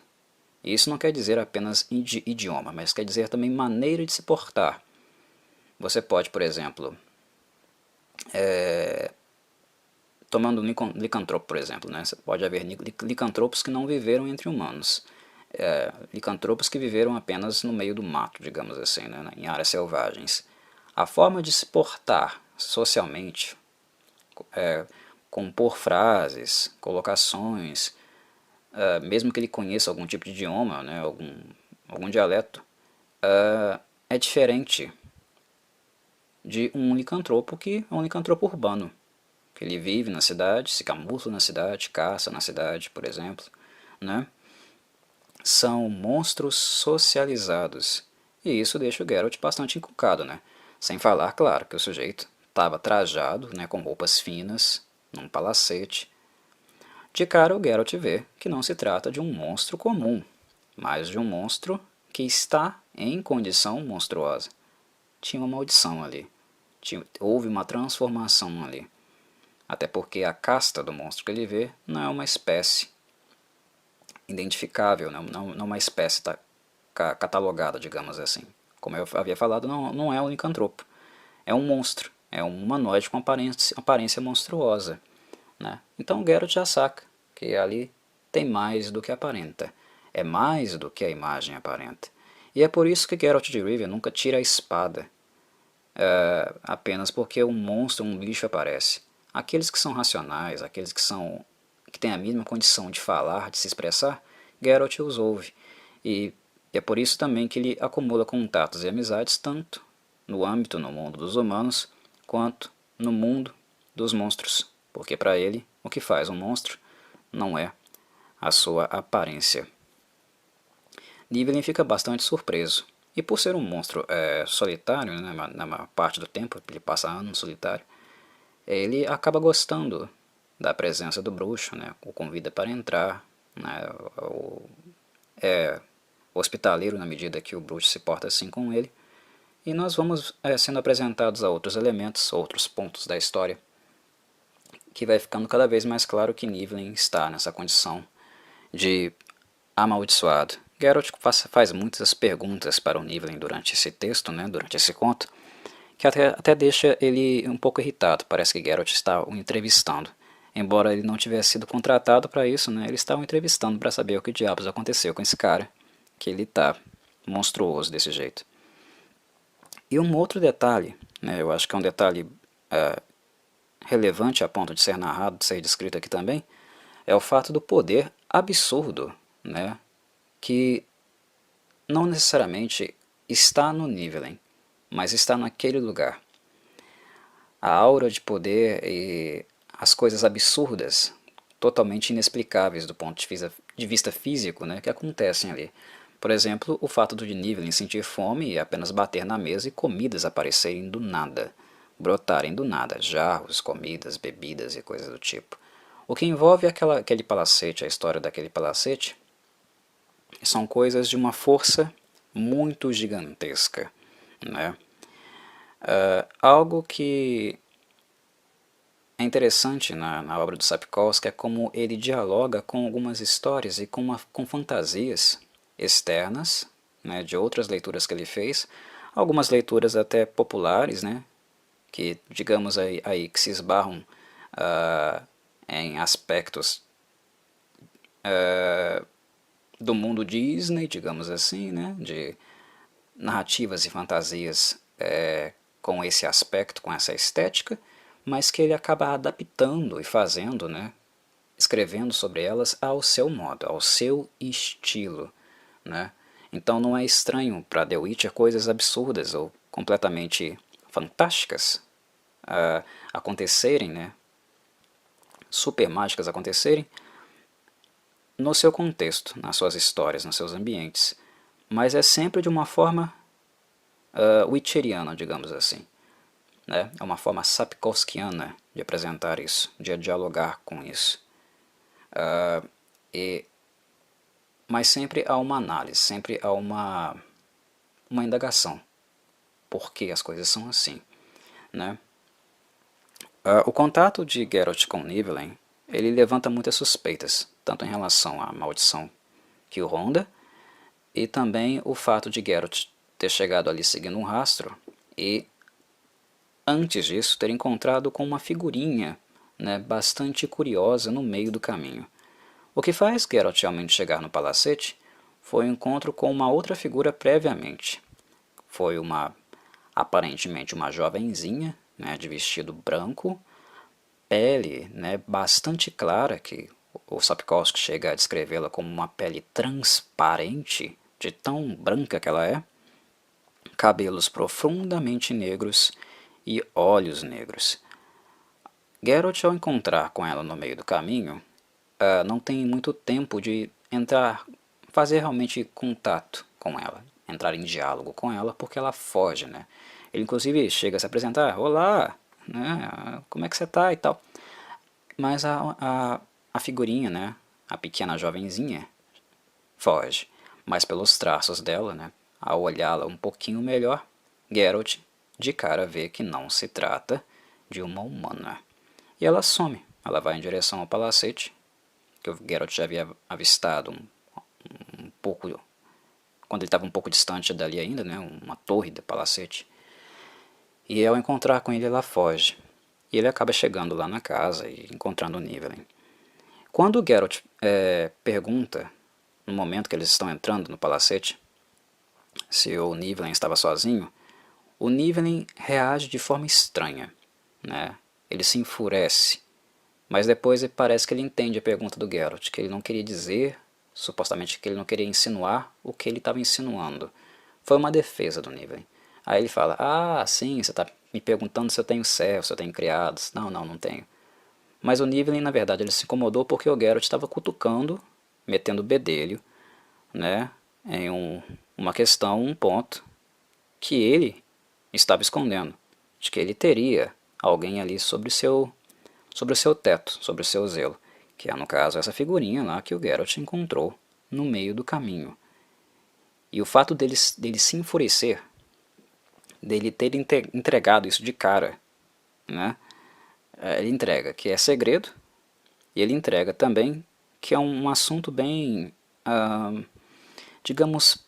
E isso não quer dizer apenas idioma, mas quer dizer também maneira de se portar. Você pode, por exemplo, tomando um licantropo, por exemplo, né? Pode haver licantropos que não viveram entre humanos. Licantropos que viveram apenas no meio do mato, digamos assim, né? Em áreas selvagens. A forma de se portar socialmente, compor frases, colocações, mesmo que ele conheça algum tipo de idioma, né? algum dialeto, é diferente de um licantropo que é um licantropo urbano, que ele vive na cidade, se camufla na cidade, caça na cidade, por exemplo, né? São monstros socializados, e isso deixa o Geralt bastante encucado, né? Sem falar, claro, que o sujeito estava trajado, né, com roupas finas, num palacete. De cara o Geralt vê que não se trata de um monstro comum, mas de um monstro que está em condição monstruosa. Tinha uma maldição ali, houve uma transformação ali. Até porque a casta do monstro que ele vê não é uma espécie identificável, não é uma espécie catalogada, digamos assim. Como eu havia falado, não é um licantropo. É um monstro, é um humanoide com aparência monstruosa. Né? Então Geralt já saca que ali tem mais do que aparenta. É mais do que a imagem aparenta. E é por isso que Geralt de Rivia nunca tira a espada, apenas porque um monstro, um bicho aparece. Aqueles que são racionais, aqueles que têm a mesma condição de falar, de se expressar, Geralt os ouve. E é por isso também que ele acumula contatos e amizades tanto no mundo dos humanos, quanto no mundo dos monstros. Porque para ele, o que faz um monstro não é a sua aparência. Nivellen fica bastante surpreso. E por ser um monstro solitário, né, na maior parte do tempo, ele passa anos solitário, ele acaba gostando da presença do bruxo, né, o convida para entrar, né, é hospitaleiro na medida que o bruxo se porta assim com ele, e nós vamos sendo apresentados a outros elementos, outros pontos da história, que vai ficando cada vez mais claro que Nivellen está nessa condição de amaldiçoado. Geralt faz muitas perguntas para o Nivellen durante esse texto, né, durante esse conto, que até deixa ele um pouco irritado. Parece que Geralt está o entrevistando. Embora ele não tivesse sido contratado para isso, né, ele está o entrevistando para saber o que diabos aconteceu com esse cara, que ele está monstruoso desse jeito. E um outro detalhe, né, eu acho que é um detalhe relevante a ponto de ser narrado, de ser descrito aqui também, é o fato do poder absurdo, né, que não necessariamente está no Nivellen, mas está naquele lugar. A aura de poder e as coisas absurdas, totalmente inexplicáveis do ponto de vista físico, né, que acontecem ali. Por exemplo, o fato de Nivellen sentir fome e apenas bater na mesa e comidas aparecerem do nada, brotarem do nada, jarros, comidas, bebidas e coisas do tipo. O que envolve aquele palacete, a história daquele palacete, são coisas de uma força muito gigantesca, né? Algo que é interessante na obra do Sapkowski é como ele dialoga com algumas histórias e com fantasias externas, né, de outras leituras que ele fez, algumas leituras até populares, né, que digamos aí que se esbarram em aspectos do mundo Disney, digamos assim, né, de narrativas e fantasias com esse aspecto, com essa estética, mas que ele acaba adaptando e fazendo, né, escrevendo sobre elas ao seu modo, ao seu estilo, né. Então não é estranho para The Witcher coisas absurdas ou completamente fantásticas acontecerem, né, super mágicas acontecerem no seu contexto, nas suas histórias, nos seus ambientes, mas é sempre de uma forma witcheriana, digamos assim, né? É uma forma sapkowskiana de apresentar isso, de dialogar com isso. Mas sempre há uma análise, sempre há uma indagação. Por que as coisas são assim, né? O contato de Geralt com Nivellen, ele levanta muitas suspeitas, tanto em relação à maldição que o ronda, e também o fato de Geralt ter chegado ali seguindo um rastro e, antes disso, ter encontrado com uma figurinha, né, bastante curiosa no meio do caminho. O que faz Geralt realmente chegar no palacete foi o encontro com uma outra figura previamente. Foi aparentemente uma jovenzinha, né, de vestido branco, pele, né, bastante clara, que o Sapkowski chega a descrevê-la como uma pele transparente, de tão branca que ela é, cabelos profundamente negros e olhos negros. Geralt, ao encontrar com ela no meio do caminho, não tem muito tempo de fazer realmente contato com ela, entrar em diálogo com ela, porque ela foge, né? Ele inclusive chega a se apresentar, olá, né? Como é que você tá e tal. Mas a figurinha, né? A pequena jovenzinha foge, mas pelos traços dela, né? Ao olhá-la um pouquinho melhor, Geralt de cara vê que não se trata de uma humana. E ela some, ela vai em direção ao palacete, que o Geralt já havia avistado um pouco, quando ele estava um pouco distante dali ainda, né, uma torre do palacete. E ao encontrar com ele, ela foge. E ele acaba chegando lá na casa e encontrando o Nivellen. Quando o Geralt pergunta, no momento que eles estão entrando no palacete, se o Nivellen estava sozinho, o Nivellen reage de forma estranha, né? Ele se enfurece, mas depois parece que ele entende a pergunta do Geralt, que ele não queria dizer, supostamente que ele não queria insinuar o que ele estava insinuando. Foi uma defesa do Nivellen. Aí ele fala, ah, sim, você está me perguntando se eu tenho servos, se eu tenho criados. Não, não tenho. Mas o Nivellen, na verdade, ele se incomodou porque o Geralt estava cutucando, metendo bedelho, né, em uma questão, um ponto, que ele estava escondendo, de que ele teria alguém ali sob sobre o seu teto, sobre o seu zelo, que é no caso essa figurinha lá que o Geralt encontrou no meio do caminho. E o fato dele se enfurecer, dele ter entregado isso de cara, né? Ele entrega que é segredo, e ele entrega também que é um assunto bem, digamos,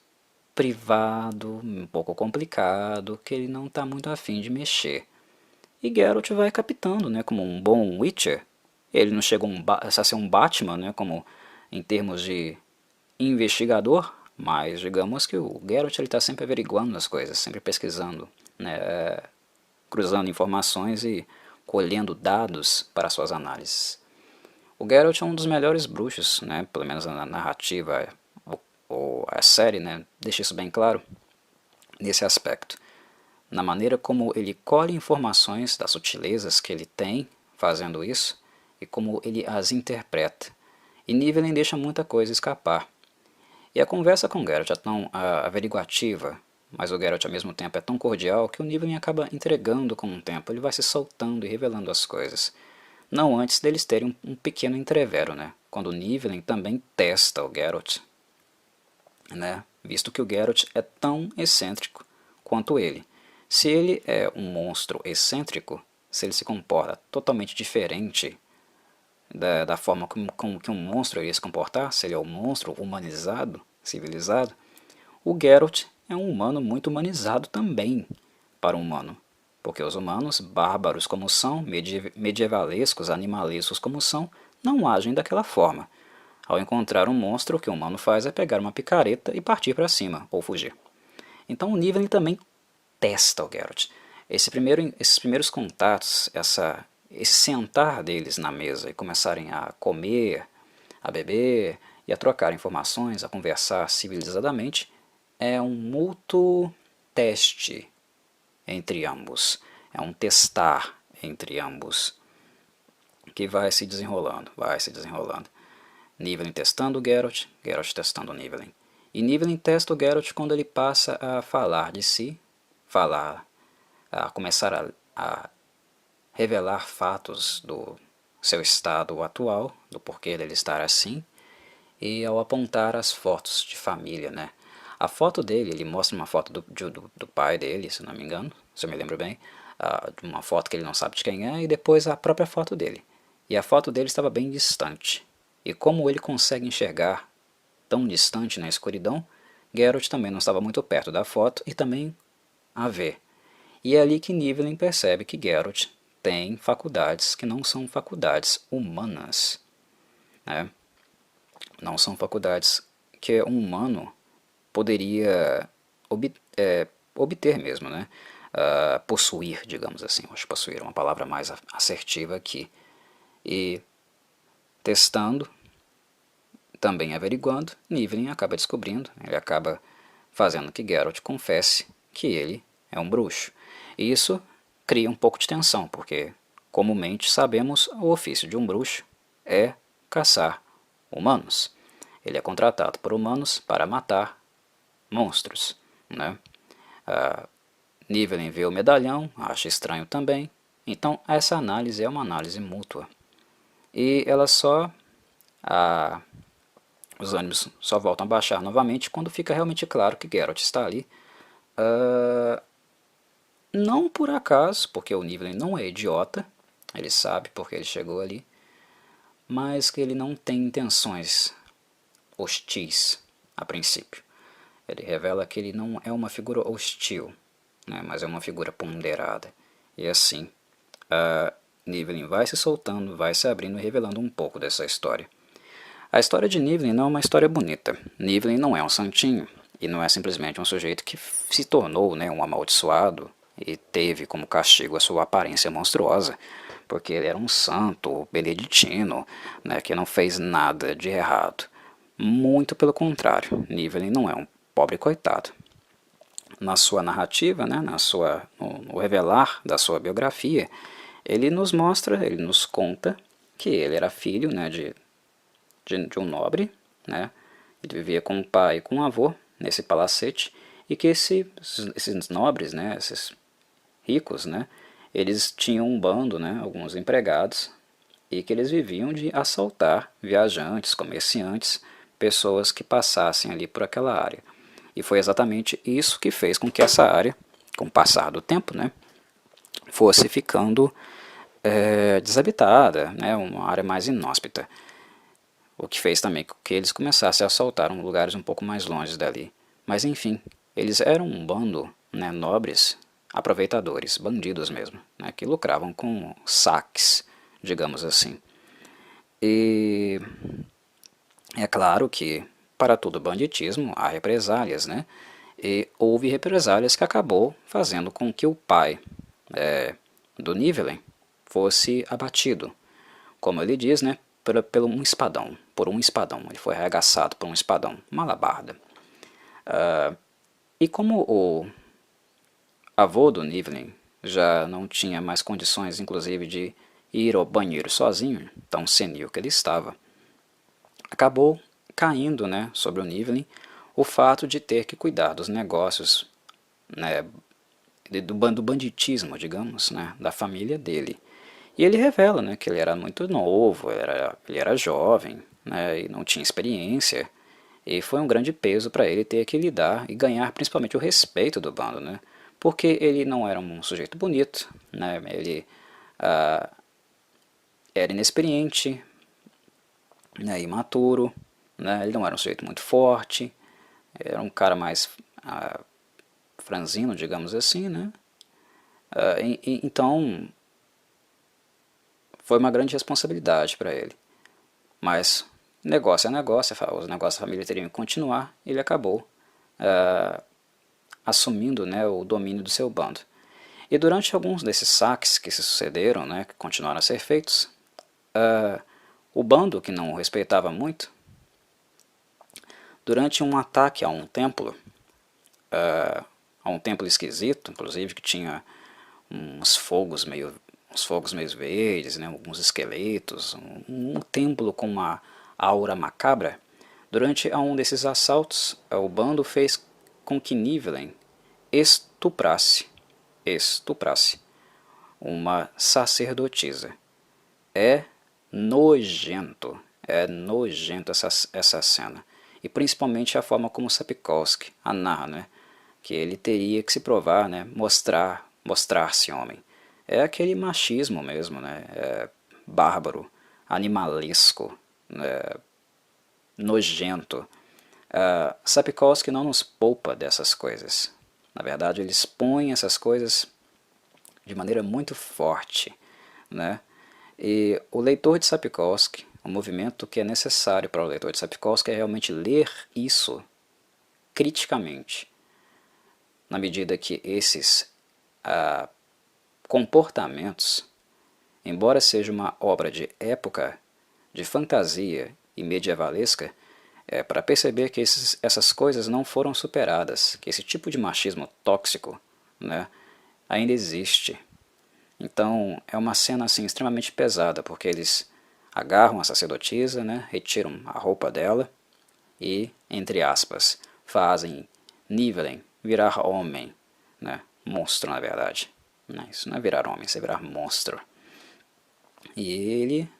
privado, um pouco complicado, que ele não está muito afim de mexer. E Geralt vai captando, né, como um bom Witcher. Ele não chegou a ser um Batman, né, como em termos de investigador, mas digamos que o Geralt está sempre averiguando as coisas, sempre pesquisando, né, cruzando informações e colhendo dados para suas análises. O Geralt é um dos melhores bruxos, né, pelo menos na narrativa, ou a série, né, deixa isso bem claro, nesse aspecto. Na maneira como ele colhe informações das sutilezas que ele tem fazendo isso e como ele as interpreta. E Nivellen deixa muita coisa escapar. E a conversa com Geralt é tão averiguativa, mas o Geralt ao mesmo tempo é tão cordial que o Nivellen acaba entregando com o tempo, ele vai se soltando e revelando as coisas. Não antes deles terem um pequeno entrevero, né? Quando o Nivellen também testa o Geralt, né? Visto que o Geralt é tão excêntrico quanto ele. Se ele é um monstro excêntrico, se ele se comporta totalmente diferente da forma como que um monstro iria se comportar, se ele é um monstro humanizado, civilizado, o Geralt é um humano muito humanizado também para um humano. Porque os humanos, bárbaros como são, medievalescos, animalescos como são, não agem daquela forma. Ao encontrar um monstro, o que o humano faz é pegar uma picareta e partir para cima, ou fugir. Então o Nivellen também testa o Geralt. Esses primeiros contatos, esse sentar deles na mesa e começarem a comer, a beber e a trocar informações, a conversar civilizadamente, é um mútuo teste entre ambos. É um testar entre ambos que vai se desenrolando, vai se desenrolando. Nivellen testando o Geralt, Geralt testando o Nivellen. E Nivellen testa o Geralt quando ele passa a falar de si, a começar a revelar fatos do seu estado atual, do porquê dele estar assim, e ao apontar as fotos de família, né? A foto dele, ele mostra uma foto do pai dele, se não me engano, se eu me lembro bem, uma foto que ele não sabe de quem é, e depois a própria foto dele. E a foto dele estava bem distante. E como ele consegue enxergar tão distante na escuridão, Geralt também não estava muito perto da foto e também a vê. E é ali que Nivellen percebe que Geralt tem faculdades que não são faculdades humanas, né? Não são faculdades que um humano poderia obter mesmo, né? Possuir, digamos assim. Acho que possuir é uma palavra mais assertiva aqui. E testando, também averiguando, Nivellen acaba descobrindo, ele acaba fazendo que Geralt confesse que ele é um bruxo. E isso cria um pouco de tensão, porque comumente sabemos o ofício de um bruxo é caçar humanos. Ele é contratado por humanos para matar monstros, né? Nivellen vê o medalhão, acha estranho também. Então essa análise é uma análise mútua. E ela os ânimos só voltam a baixar novamente quando fica realmente claro que Geralt está ali. Não por acaso, porque o Nivellen não é idiota, ele sabe porque ele chegou ali, mas que ele não tem intenções hostis a princípio. Ele revela que ele não é uma figura hostil, né, mas é uma figura ponderada. E assim, Nivellen vai se soltando, vai se abrindo e revelando um pouco dessa história. A história de Nivellen não é uma história bonita. Nivellen não é um santinho, e não é simplesmente um sujeito que se tornou, né, um amaldiçoado e teve como castigo a sua aparência monstruosa, porque ele era um santo beneditino, né, que não fez nada de errado. Muito pelo contrário, Nivellen não é um pobre coitado. Na sua narrativa, né, no revelar da sua biografia, ele nos mostra, ele nos conta que ele era filho, né, de um nobre, né, ele vivia com o pai e com o avô nesse palacete, e que esses nobres, né, esses ricos, né, eles tinham um bando, né, alguns empregados, e que eles viviam de assaltar viajantes, comerciantes, pessoas que passassem ali por aquela área. E foi exatamente isso que fez com que essa área, com o passar do tempo, né, fosse ficando desabitada, né, uma área mais inóspita. O que fez também com que eles começassem a assaltar lugares um pouco mais longe dali. Mas enfim, eles eram um bando, né, nobres, aproveitadores, bandidos mesmo, né, que lucravam com saques, digamos assim. E é claro que para todo banditismo há represálias, né? E houve represálias que acabou fazendo com que o pai do Nivellen fosse abatido. Como ele diz, né? Pelo um espadão, por um espadão. Ele foi arregaçado por um espadão, uma alabarda. E como o avô do Nivellen já não tinha mais condições, inclusive, de ir ao banheiro sozinho, tão senil que ele estava, acabou caindo, né, sobre o Nivellen o fato de ter que cuidar dos negócios, né, do banditismo, digamos, né, da família dele. E ele revela, né, que ele era muito novo, ele era jovem, né, e não tinha experiência, e foi um grande peso para ele ter que lidar e ganhar principalmente o respeito do bando, né, porque ele não era um sujeito bonito, né, ele era inexperiente, né, imaturo, né, ele não era um sujeito muito forte, era um cara mais franzino, digamos assim, né? Então, foi uma grande responsabilidade para ele. Mas negócio é negócio, os negócios da família teriam que continuar, e ele acabou assumindo, né, o domínio do seu bando. E durante alguns desses saques que se sucederam, né, que continuaram a ser feitos, o bando, que não o respeitava muito, durante um ataque a um templo esquisito, inclusive, que tinha uns fogos meio verdes, né, alguns esqueletos, um templo com uma aura macabra. Durante um desses assaltos, o bando fez com que Nivellen estuprasse uma sacerdotisa. É é nojento essa cena. E principalmente a forma como Sapkowski a narra, né? Que ele teria que se provar, né? Mostrar-se homem. É aquele machismo mesmo, né? Bárbaro, animalesco, nojento. Sapkowski não nos poupa dessas coisas. Na verdade, ele expõe essas coisas de maneira muito forte, né? E o leitor de Sapkowski, o movimento que é necessário para o leitor de Sapkowski é realmente ler isso criticamente, na medida que esses comportamentos, embora seja uma obra de época, de fantasia e medievalesca, é para perceber que essas coisas não foram superadas, que esse tipo de machismo tóxico, né, ainda existe. Então é uma cena assim extremamente pesada, porque eles agarram a sacerdotisa, né, retiram a roupa dela e, entre aspas, fazem Nivellen virar homem, né, monstro na verdade. Isso não é virar homem, isso é virar monstro. E ele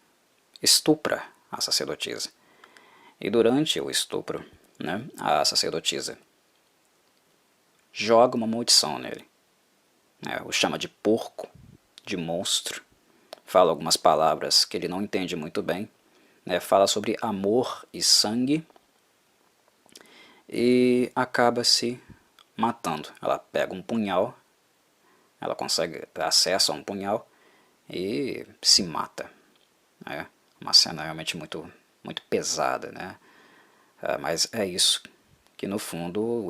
estupra a sacerdotisa. E durante o estupro, né, a sacerdotisa joga uma maldição nele. O chama de porco, de monstro. Fala algumas palavras que ele não entende muito bem. Fala sobre amor e sangue. E acaba se matando. Ela pega um punhal, ela consegue ter acesso a um punhal e se mata. Uma cena realmente muito, muito pesada, né? Mas é isso que no fundo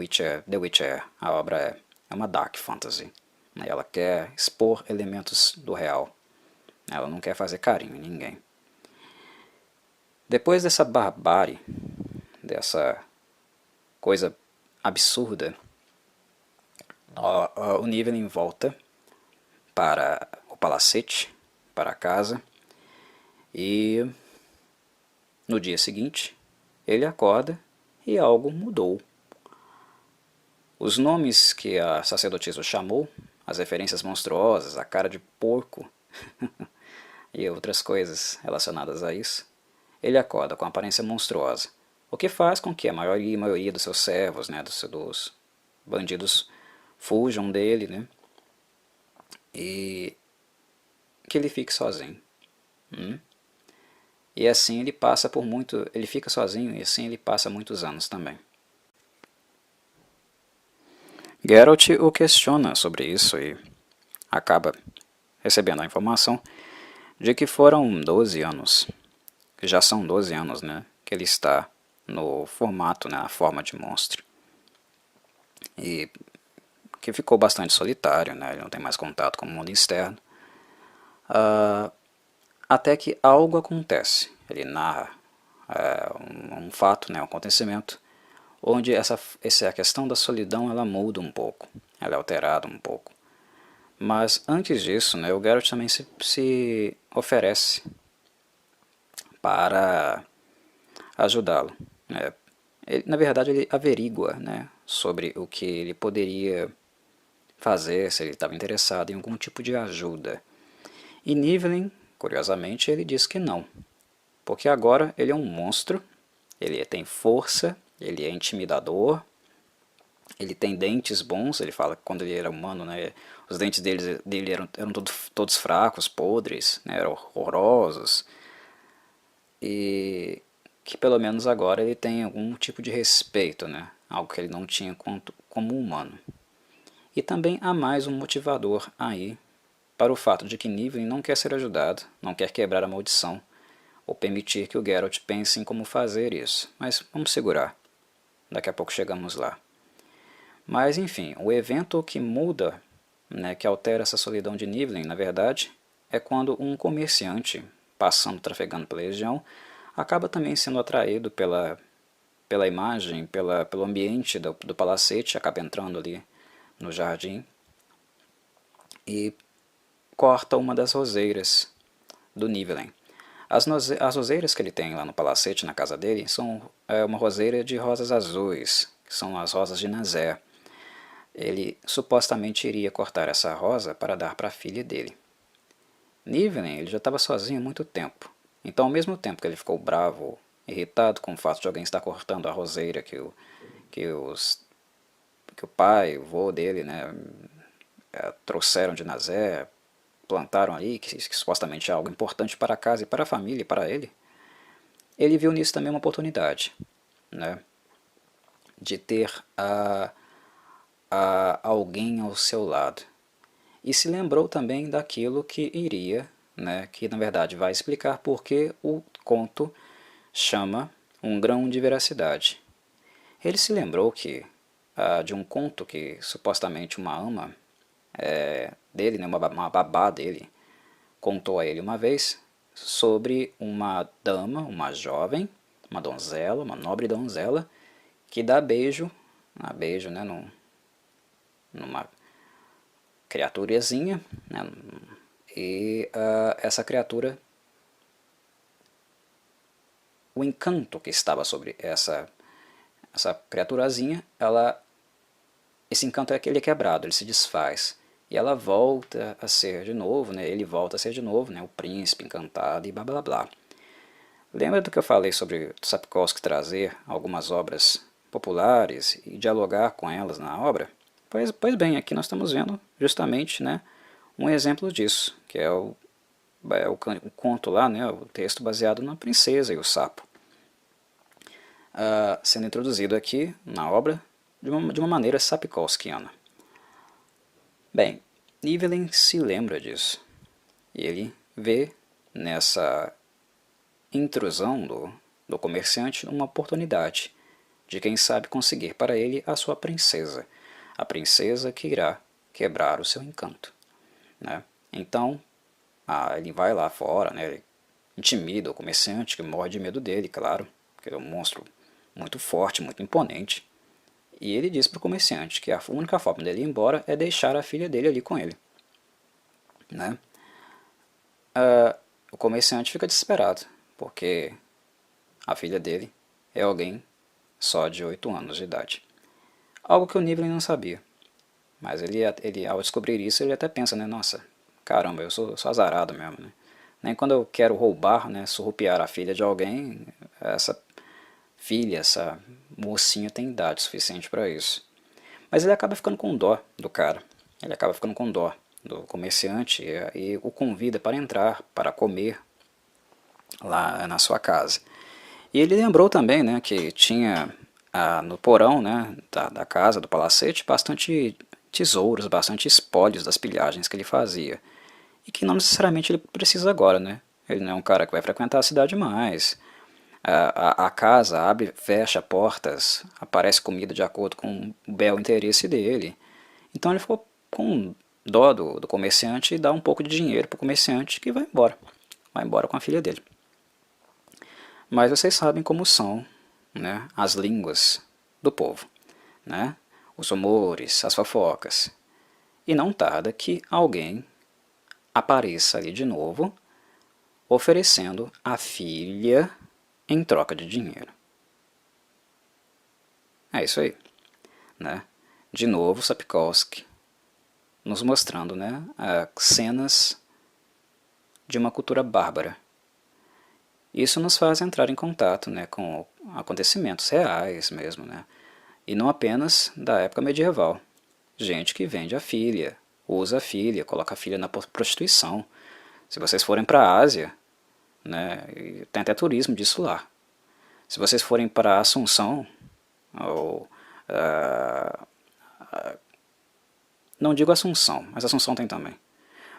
The Witcher, a obra é uma dark fantasy. Ela quer expor elementos do real. Ela não quer fazer carinho em ninguém. Depois dessa barbárie, dessa coisa absurda, o Nivellen volta para o palacete, para a casa, e no dia seguinte ele acorda e algo mudou. Os nomes que a sacerdotisa chamou, as referências monstruosas, a cara de porco, e outras coisas relacionadas a isso, ele acorda com aparência monstruosa, o que faz com que a maioria dos seus servos, né, dos bandidos, fujam dele, né, e que ele fique sozinho. E assim ele fica sozinho e assim ele passa muitos anos também. Geralt o questiona sobre isso e acaba recebendo a informação de que foram 12 anos, que já são 12 anos, né, que ele está no formato, né, na forma de monstro. E que ficou bastante solitário, né, ele não tem mais contato com o mundo externo. Até que algo acontece. Ele narra um fato, né, um acontecimento, onde essa questão da solidão ela muda um pouco, ela é alterada um pouco. Mas antes disso, né, o Geralt também se oferece para ajudá-lo. Né. Na verdade, ele averigua, né, sobre o que ele poderia fazer, se ele estava interessado em algum tipo de ajuda. E Nivellen, curiosamente, ele diz que não, porque agora ele é um monstro, ele tem força, ele é intimidador, ele tem dentes bons, ele fala que quando ele era humano, né, os dentes dele eram todos fracos, podres, né, eram horrorosos, e que pelo menos agora ele tem algum tipo de respeito, né, algo que ele não tinha como humano. E também há mais um motivador aí para o fato de que Nivellen não quer ser ajudado, não quer quebrar a maldição, ou permitir que o Geralt pense em como fazer isso. Mas vamos segurar, daqui a pouco chegamos lá. Mas enfim, o evento que muda, né, que altera essa solidão de Nivellen, na verdade, é quando um comerciante, trafegando pela região, acaba também sendo atraído pela imagem, pelo ambiente do palacete, acaba entrando ali no jardim e corta uma das roseiras do Nivellen. As roseiras que ele tem lá no palacete, na casa dele, são uma roseira de rosas azuis, que são as rosas de Nazé. Ele supostamente iria cortar essa rosa para dar para a filha dele. Nivellen ele já estava sozinho há muito tempo, então ao mesmo tempo que ele ficou bravo, irritado com o fato de alguém estar cortando a roseira que o pai, o avô dele, né, trouxeram de Nazé, plantaram ali, que supostamente é algo importante para a casa e para a família e para ele, ele viu nisso também uma oportunidade, né, de ter alguém ao seu lado. E se lembrou também daquilo que iria, né, que na verdade vai explicar por que o conto chama Um Grão de Veracidade. Ele se lembrou de um conto que supostamente uma ama dele, né, uma babá dele, contou a ele uma vez sobre uma dama, uma jovem, uma donzela, uma nobre donzela, que dá beijo, né, numa criaturazinha, né, e essa criatura, o encanto que estava sobre essa criaturazinha, esse encanto ele é quebrado, ele se desfaz. E ela volta a ser de novo, né, ele volta a ser de novo, né, o príncipe encantado e blá blá blá. Lembra do que eu falei sobre Sapkowski trazer algumas obras populares e dialogar com elas na obra? Pois bem, aqui nós estamos vendo justamente, né, um exemplo disso, que é o conto lá, né, o texto baseado na Princesa e o Sapo. Sendo introduzido aqui na obra de uma maneira sapkowskiana. Bem, Nivellen se lembra disso, e ele vê nessa intrusão do comerciante uma oportunidade de quem sabe conseguir para ele a sua princesa, a princesa que irá quebrar o seu encanto. Né? Então, ele vai lá fora, né, ele intimida o comerciante, que morre de medo dele, claro, porque ele é um monstro muito forte, muito imponente. E ele diz para o comerciante que a única forma dele ir embora é deixar a filha dele ali com ele. Né? O comerciante fica desesperado, porque a filha dele é alguém só de 8 anos de idade. Algo que o Nivellen não sabia. Mas ele, ao descobrir isso, ele até pensa, né, nossa, caramba, eu sou azarado mesmo, né? Nem quando eu quero roubar, né, surrupiar a filha de alguém, essa filha, essa mocinha tem idade suficiente para isso. Mas ele acaba ficando com dó do cara. Ele acaba ficando com dó do comerciante e o convida para entrar, para comer lá na sua casa. E ele lembrou também, né, que tinha no porão, né, da casa, do palacete, bastante tesouros, bastante espólios das pilhagens que ele fazia. E que não necessariamente ele precisa agora, né? Ele não é um cara que vai frequentar a cidade mais. A casa abre, fecha portas, aparece comida de acordo com o bel interesse dele. Então ele ficou com dó do comerciante e dá um pouco de dinheiro para o comerciante que vai embora. Vai embora com a filha dele. Mas vocês sabem como são, né, as línguas do povo, né? Os rumores, as fofocas. E não tarda que alguém apareça ali de novo, oferecendo a filha em troca de dinheiro. É isso aí, né? De novo, Sapkowski nos mostrando, né, cenas de uma cultura bárbara. Isso nos faz entrar em contato, né, com acontecimentos reais mesmo, né? E não apenas da época medieval. Gente que vende a filha, usa a filha, coloca a filha na prostituição. Se vocês forem para a Ásia, né, tem até turismo disso lá. Se vocês forem para Assunção, ou não digo Assunção, mas Assunção tem também.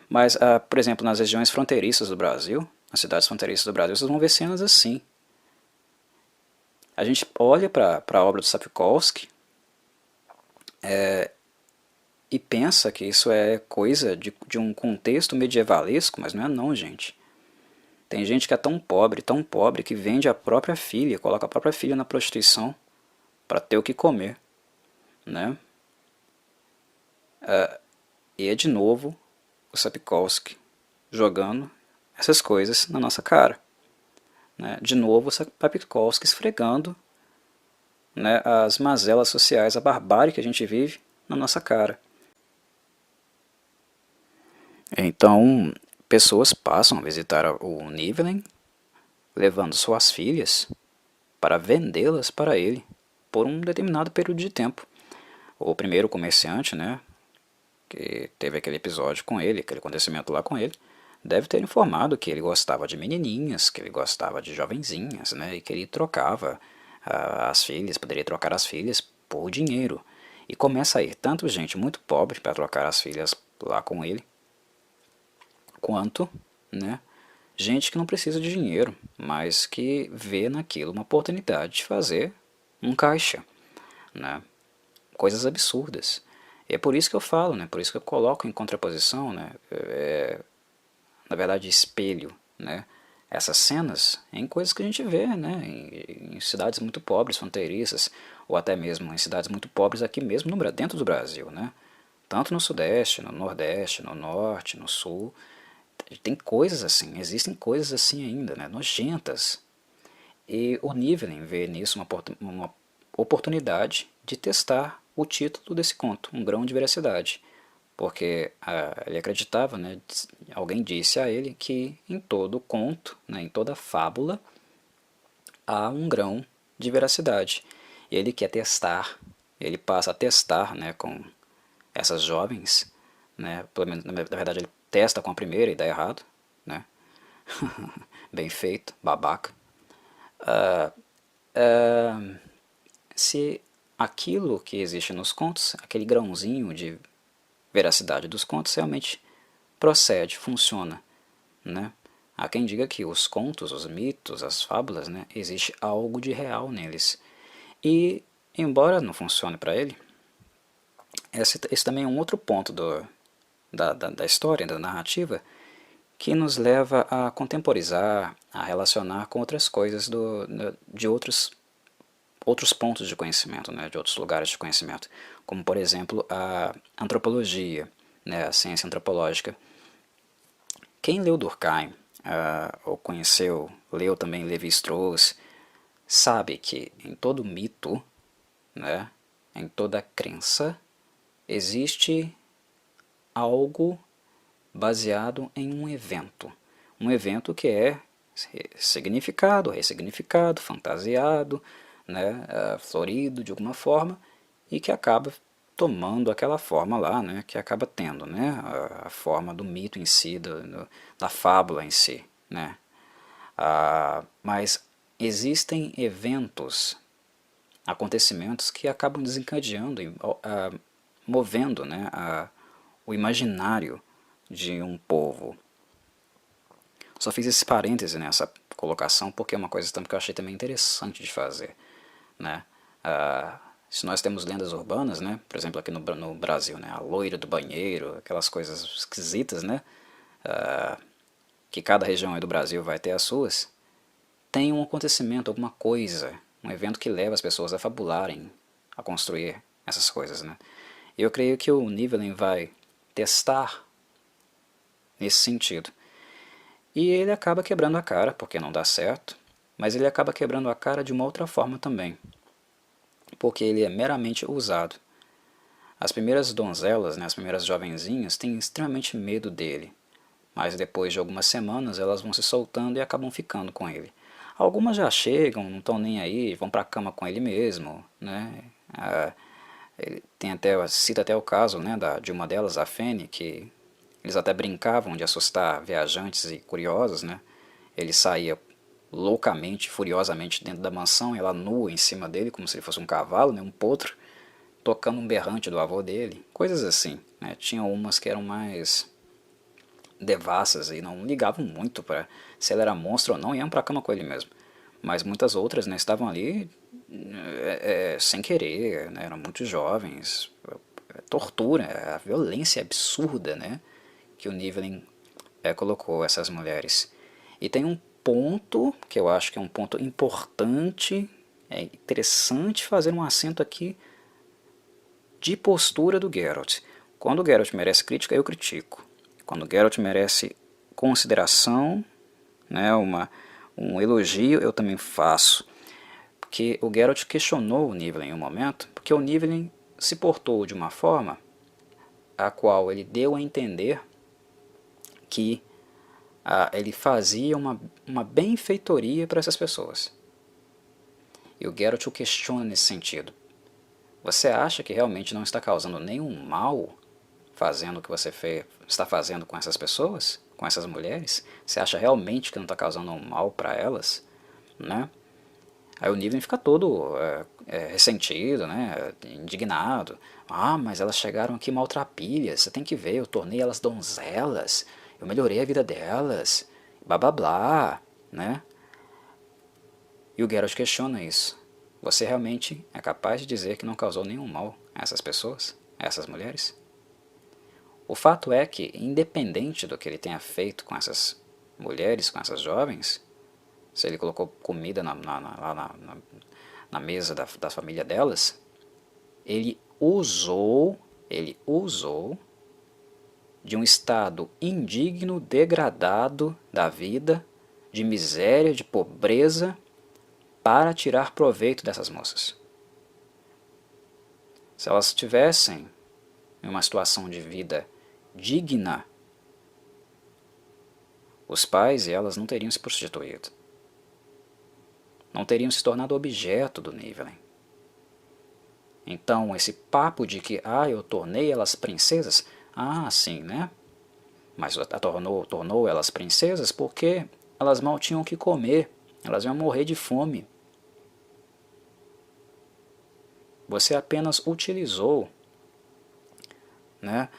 Mas, por exemplo, nas regiões fronteiriças do Brasil, nas cidades fronteiriças do Brasil, vocês vão ver cenas assim. A gente olha para a obra do Sapkowski e pensa que isso é coisa de um contexto medievalesco, mas não é não, gente. Tem gente que é tão pobre, que vende a própria filha, coloca a própria filha na prostituição para ter o que comer, né? E é de novo o Sapkowski jogando essas coisas na nossa cara, né? De novo o Sapkowski esfregando, né, as mazelas sociais, a barbárie que a gente vive na nossa cara. Então, pessoas passam a visitar o Nivellen, levando suas filhas para vendê-las para ele por um determinado período de tempo. O primeiro comerciante, né, que teve aquele episódio com ele, aquele acontecimento lá com ele, deve ter informado que ele gostava de menininhas, que ele gostava de jovenzinhas, né, e que ele trocava as filhas, poderia trocar as filhas por dinheiro. E começa a ir tanto gente muito pobre para trocar as filhas lá com ele, quanto, né, gente que não precisa de dinheiro, mas que vê naquilo uma oportunidade de fazer um caixa, né, coisas absurdas. E é por isso que eu falo, né, por isso que eu coloco em contraposição, né, na verdade espelho, né, essas cenas em coisas que a gente vê, né, em cidades muito pobres, fronteiriças, ou até mesmo em cidades muito pobres aqui mesmo dentro do Brasil, né, tanto no Sudeste, no Nordeste, no Norte, no Sul. Tem coisas assim, existem coisas assim ainda, né, nojentas. E o Nivellen vê nisso uma oportunidade de testar o título desse conto, um grão de veracidade. Porque ele acreditava, né, alguém disse a ele que em todo conto, né, em toda fábula, há um grão de veracidade. E ele quer testar, ele passa a testar, né, com essas jovens, né, pelo menos, na verdade ele testa com a primeira e dá errado, né, bem feito, babaca. Se aquilo que existe nos contos, aquele grãozinho de veracidade dos contos realmente procede, funciona, né? Há quem diga que os contos, os mitos, as fábulas, né, existe algo de real neles. E, embora não funcione para ele, esse também é um outro ponto da história, da narrativa, que nos leva a contemporizar, a relacionar com outras coisas de outros pontos de conhecimento, né, de outros lugares de conhecimento, como por exemplo a antropologia, né, a ciência antropológica. Quem leu Durkheim, ou conheceu, leu também Lévi-Strauss, sabe que em todo mito, né, em toda crença, existe algo baseado em um evento. um evento que é significado, ressignificado, fantasiado, né, florido de alguma forma, e que acaba tomando aquela forma lá, né, que acaba tendo, né, a forma do mito em si, da fábula em si, né. Mas existem eventos, acontecimentos que acabam desencadeando, movendo, né, o imaginário de um povo. Só fiz esse parêntese nessa colocação porque é uma coisa também que eu achei também interessante de fazer, né. Se nós temos lendas urbanas, né, por exemplo aqui no Brasil, né, a loira do banheiro, aquelas coisas esquisitas, né, que cada região aí do Brasil vai ter as suas, tem um acontecimento, alguma coisa, um evento que leva as pessoas a fabularem, a construir essas coisas, né. Eu creio que o Nivellen vai testar nesse sentido. E ele acaba quebrando a cara, porque não dá certo, mas ele acaba quebrando a cara de uma outra forma também, porque ele é meramente usado. As primeiras donzelas, né, as primeiras jovenzinhas, têm extremamente medo dele, mas depois de algumas semanas elas vão se soltando e acabam ficando com ele. Algumas já chegam, não estão nem aí, vão para a cama com ele mesmo, né? Ele tem até, cita até o caso, né, de uma delas, a Fene, que eles até brincavam de assustar viajantes e curiosos, né? Ele saía loucamente, furiosamente dentro da mansão, ela nua em cima dele, como se ele fosse um cavalo, né, um potro, tocando um berrante do avô dele, coisas assim, né? Tinha umas que eram mais devassas e não ligavam muito para se ele era monstro ou não, iam para a cama com ele mesmo. Mas muitas outras, né, estavam ali sem querer, né, eram muito jovens, tortura, a violência absurda, né, que o Nivellen colocou essas mulheres. E tem um ponto que eu acho que é um ponto importante, é interessante fazer um acento aqui de postura do Geralt. Quando o Geralt merece crítica, eu critico. Quando o Geralt merece consideração, né, um elogio, eu também faço. Porque o Geralt questionou o Nivellen em um momento, porque o Nivellen se portou de uma forma a qual ele deu a entender que ele fazia uma benfeitoria para essas pessoas. E o Geralt o questiona nesse sentido. Você acha que realmente não está causando nenhum mal fazendo o que você está fazendo com essas pessoas? Com essas mulheres? Você acha realmente que não está causando um mal para elas? Né? Aí o Nivellen fica todo ressentido, né? Indignado. Ah, mas elas chegaram aqui maltrapilhas, você tem que ver, eu tornei elas donzelas, eu melhorei a vida delas, blá blá blá, né? E o Geralt questiona isso. Você realmente é capaz de dizer que não causou nenhum mal a essas pessoas, a essas mulheres? O fato é que, independente do que ele tenha feito com essas mulheres, com essas jovens, se ele colocou comida na mesa da família delas, ele usou de um estado indigno, degradado da vida, de miséria, de pobreza, para tirar proveito dessas moças. Se elas estivessem em uma situação de vida digna, os pais e elas não teriam se prostituído. Não teriam se tornado objeto do Nivellen. Então, esse papo de que, eu tornei elas princesas, sim, né? Mas tornou elas princesas porque elas mal tinham o que comer, elas iam morrer de fome. Você apenas utilizou, né,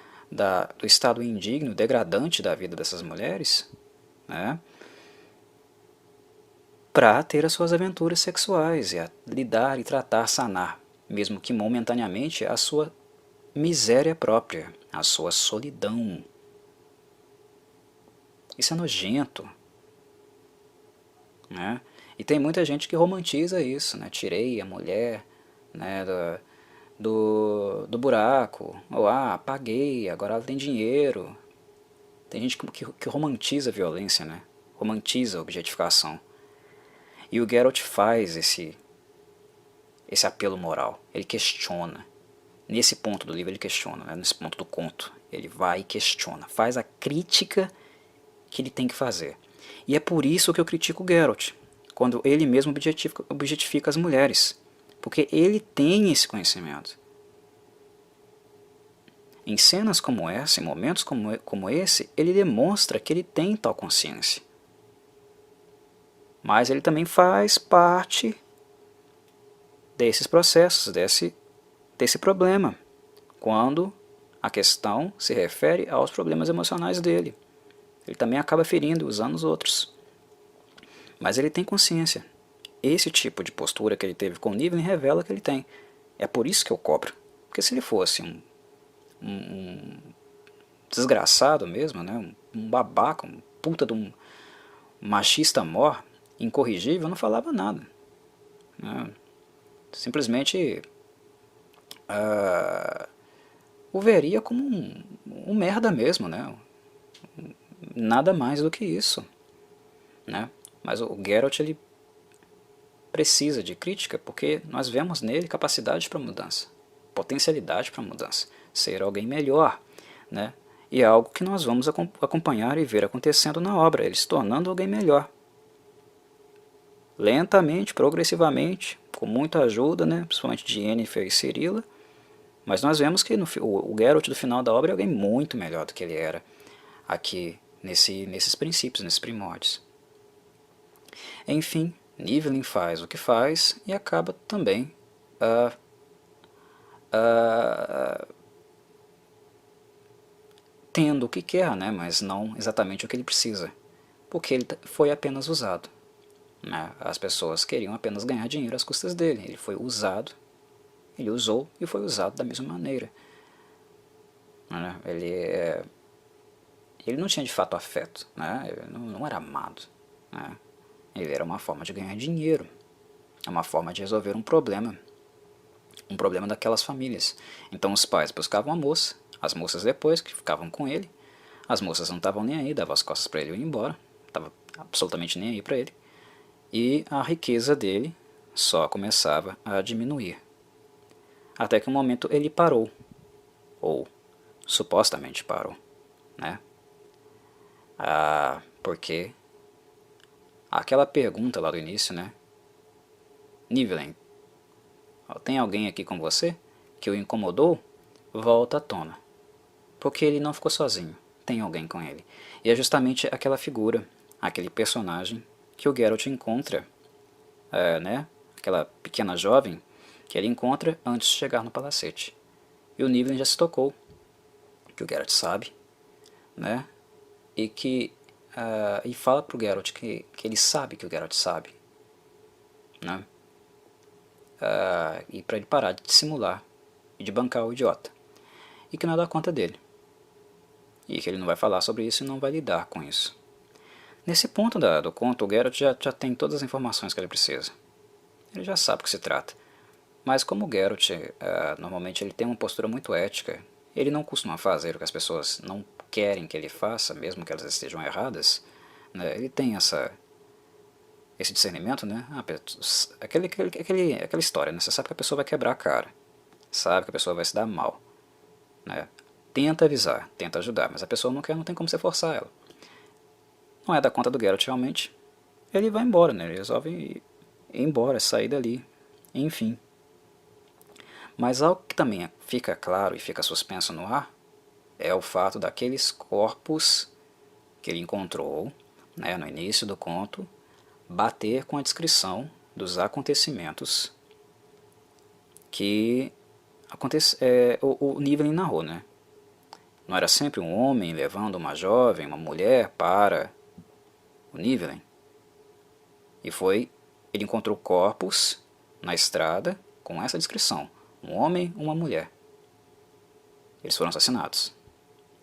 do estado indigno, degradante da vida dessas mulheres, né, para ter as suas aventuras sexuais e lidar e tratar, sanar, mesmo que momentaneamente, a sua miséria própria, a sua solidão. Isso é nojento, né? E tem muita gente que romantiza isso, né? Tirei a mulher, né, do buraco, ou paguei, agora ela tem dinheiro. Tem gente que romantiza a violência, né? Romantiza a objetificação. E o Geralt faz esse apelo moral, ele questiona. Nesse ponto do livro ele questiona, né? Nesse ponto do conto, ele vai e questiona, faz a crítica que ele tem que fazer. E é por isso que eu critico o Geralt, quando ele mesmo objetifica as mulheres, porque ele tem esse conhecimento. Em cenas como essa, em momentos como esse, ele demonstra que ele tem tal consciência. Mas ele também faz parte desses processos, desse problema, quando a questão se refere aos problemas emocionais dele. Ele também acaba ferindo, usando os outros. Mas ele tem consciência. Esse tipo de postura que ele teve com o Nivellen revela que ele tem. É por isso que eu cobro. Porque se ele fosse um desgraçado mesmo, né? Um babaca, um puta de um machista mor, incorrigível, eu não falava nada. Né? Simplesmente o veria como um merda mesmo, né? Nada mais do que isso. Né? Mas o Geralt, ele precisa de crítica porque nós vemos nele capacidade para mudança, potencialidade para mudança, ser alguém melhor, né? E é algo que nós vamos acompanhar e ver acontecendo na obra, ele se tornando alguém melhor. Lentamente, progressivamente, com muita ajuda, né? Principalmente de Yennefer e Cirilla, mas nós vemos que o Geralt do final da obra é alguém muito melhor do que ele era aqui nesses princípios, nesses primórdios. Enfim, Nivellen faz o que faz e acaba também tendo o que quer, né, mas não exatamente o que ele precisa, porque ele foi apenas usado. Né? As pessoas queriam apenas ganhar dinheiro às custas dele, ele foi usado, ele usou e foi usado da mesma maneira. Né? Ele não tinha de fato afeto, né? Ele não era amado. Né? Ele era uma forma de ganhar dinheiro, é uma forma de resolver um problema daquelas famílias. Então os pais buscavam a moça, as moças depois que ficavam com ele, as moças não estavam nem aí, davam as costas para ele e iam embora, estava absolutamente nem aí para ele, e a riqueza dele só começava a diminuir. Até que um momento ele parou, ou supostamente parou, né? Porque aquela pergunta lá do início, né? Nivellen, tem alguém aqui com você que o incomodou? Volta à tona. Porque ele não ficou sozinho, tem alguém com ele. E é justamente aquela figura, aquele personagem que o Geralt encontra, né? Aquela pequena jovem que ele encontra antes de chegar no palacete. E o Nivellen já se tocou, que o Geralt sabe, né? E fala pro Geralt que ele sabe que o Geralt sabe, né? E para ele parar de dissimular e de bancar o idiota. E que não dá conta dele. E que ele não vai falar sobre isso e não vai lidar com isso. Nesse ponto do conto, o Geralt já tem todas as informações que ele precisa. Ele já sabe o que se trata. Mas como o Geralt, normalmente ele tem uma postura muito ética, ele não costuma fazer o que as pessoas não querem que ele faça, mesmo que elas estejam erradas, né? Ele tem esse discernimento, né? Aquela história, né? Você sabe que a pessoa vai quebrar a cara, sabe que a pessoa vai se dar mal, né? Tenta avisar, tenta ajudar, mas a pessoa não quer, não tem como você forçar ela. Não é da conta do Geralt realmente, ele vai embora, né? Ele resolve ir embora, sair dali, enfim. Mas algo que também fica claro e fica suspenso no ar é o fato daqueles corpos que ele encontrou, né, no início do conto, bater com a descrição dos acontecimentos que o Nivellen narrou, né? Não era sempre um homem levando uma jovem, uma mulher para o Nivellen? E ele encontrou corpos na estrada com essa descrição, um homem, uma mulher. Eles foram assassinados.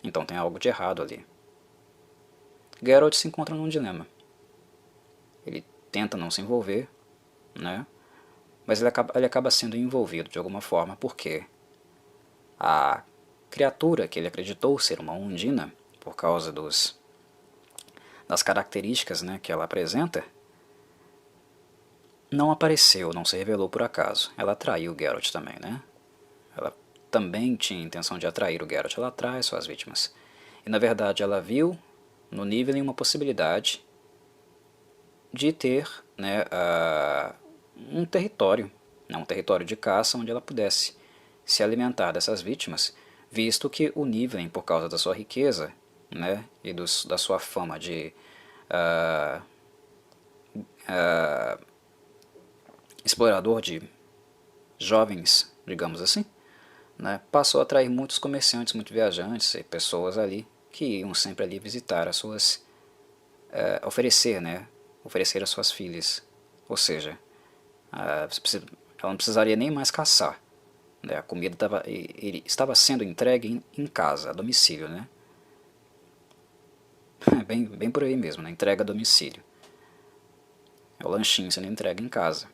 Então tem algo de errado ali. Geralt se encontra num dilema. Ele tenta não se envolver, né? Mas ele acaba sendo envolvido de alguma forma, porque a criatura que ele acreditou ser uma Undina, por causa das características, né, que ela apresenta, não apareceu, não se revelou por acaso. Ela atraiu o Geralt também, né? Ela também tinha a intenção de atrair o Geralt, ela atrai suas vítimas. E na verdade ela viu no Nivellen uma possibilidade de ter, né, um território, né, um território de caça onde ela pudesse se alimentar dessas vítimas, visto que o Nivellen, por causa da sua riqueza, né, e da sua fama de explorador de jovens, digamos assim, né, passou a atrair muitos comerciantes, muitos viajantes e pessoas ali que iam sempre ali visitar as suas, oferecer, né, oferecer as suas filhas. Ou seja, ela não precisaria nem mais caçar, né, a comida estava sendo entregue em casa, a domicílio, né, bem por aí mesmo, né, entrega a domicílio. É o lanchinho sendo entregue em casa.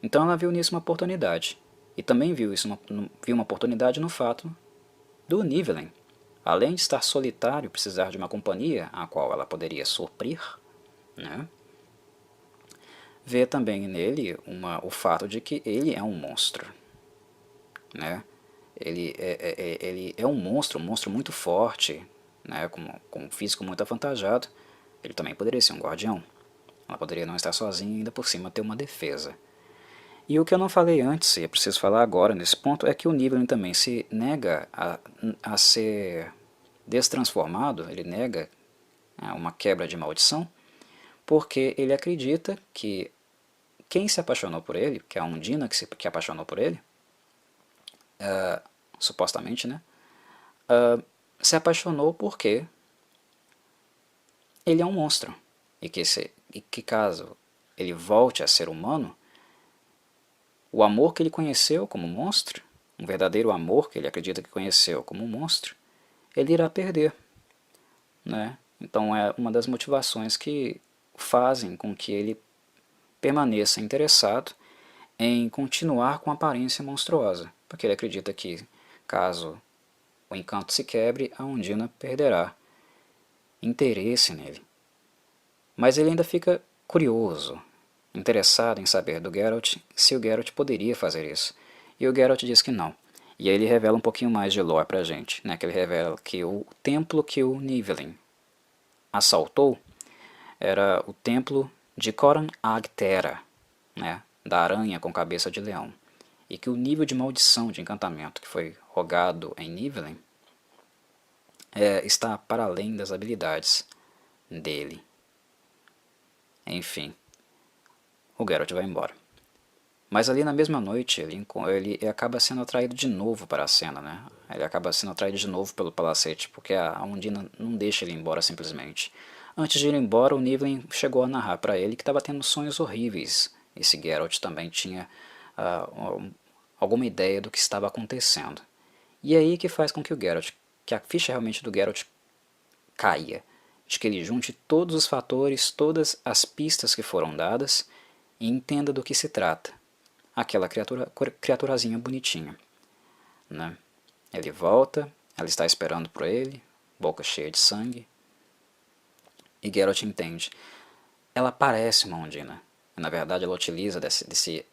Então ela viu nisso uma oportunidade. E também viu uma oportunidade no fato do Nivellen, além de estar solitário, precisar de uma companhia a qual ela poderia suprir, né? Vê também nele o fato de que ele é um monstro, né? Ele é um monstro muito forte, né? Com um físico muito avantajado. Ele também poderia ser um guardião. Ela poderia não estar sozinha e ainda por cima ter uma defesa. E o que eu não falei antes, e é preciso falar agora nesse ponto, é que o Nivellen também se nega a ser destransformado, ele nega uma quebra de maldição, porque ele acredita que quem se apaixonou por ele, que é a Undina que apaixonou por ele, supostamente, né, se apaixonou porque ele é um monstro, e que caso ele volte a ser humano, o amor que ele conheceu como monstro, um verdadeiro amor que ele acredita que conheceu como monstro, ele irá perder, né? Então é uma das motivações que fazem com que ele permaneça interessado em continuar com a aparência monstruosa, porque ele acredita que, caso o encanto se quebre, a Undina perderá interesse nele. Mas ele ainda fica curioso, interessado em saber do Geralt se o Geralt poderia fazer isso. E o Geralt diz que não. E aí ele revela um pouquinho mais de lore pra gente, né? Que ele revela que o templo que o Nivellen assaltou era o templo de Coran Agtera, né? Da aranha com cabeça de leão. E que o nível de maldição de encantamento que foi rogado em Nivellen está para além das habilidades dele. Enfim, o Geralt vai embora. Mas ali na mesma noite ele acaba sendo atraído de novo para a cena, né? Ele acaba sendo atraído de novo pelo palacete, porque a Undina não deixa ele ir embora simplesmente. Antes de ir embora, o Nivellen chegou a narrar para ele que estava tendo sonhos horríveis. Esse Geralt também tinha alguma ideia do que estava acontecendo. E é aí que faz com que que a ficha realmente do Geralt caia, de que ele junte todos os fatores, todas as pistas que foram dadas e entenda do que se trata. Aquela criaturazinha bonitinha, né? Ele volta, ela está esperando por ele, boca cheia de sangue, e Geralt entende. Ela parece uma Undina. Na verdade, ela utiliza dessa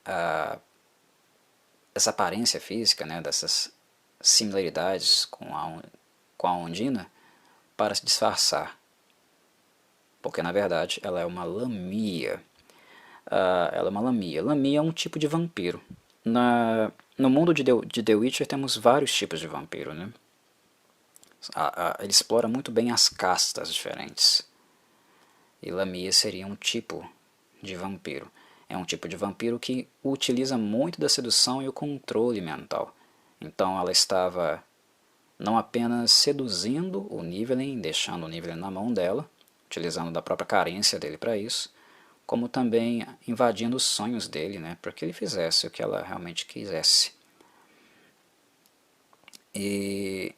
aparência física, né, dessas similaridades com a Undina, para se disfarçar. Porque, na verdade, ela é uma lamia. Ela é uma lamia. Lamia é um tipo de vampiro. No mundo de The Witcher temos vários tipos de vampiro, né? Ele explora muito bem as castas diferentes. E Lamia seria um tipo de vampiro. É um tipo de vampiro que utiliza muito da sedução e o controle mental. Então ela estava não apenas seduzindo o Nivellen, deixando o Nivellen na mão dela, utilizando da própria carência dele para isso, como também invadindo os sonhos dele, né, para que ele fizesse o que ela realmente quisesse. E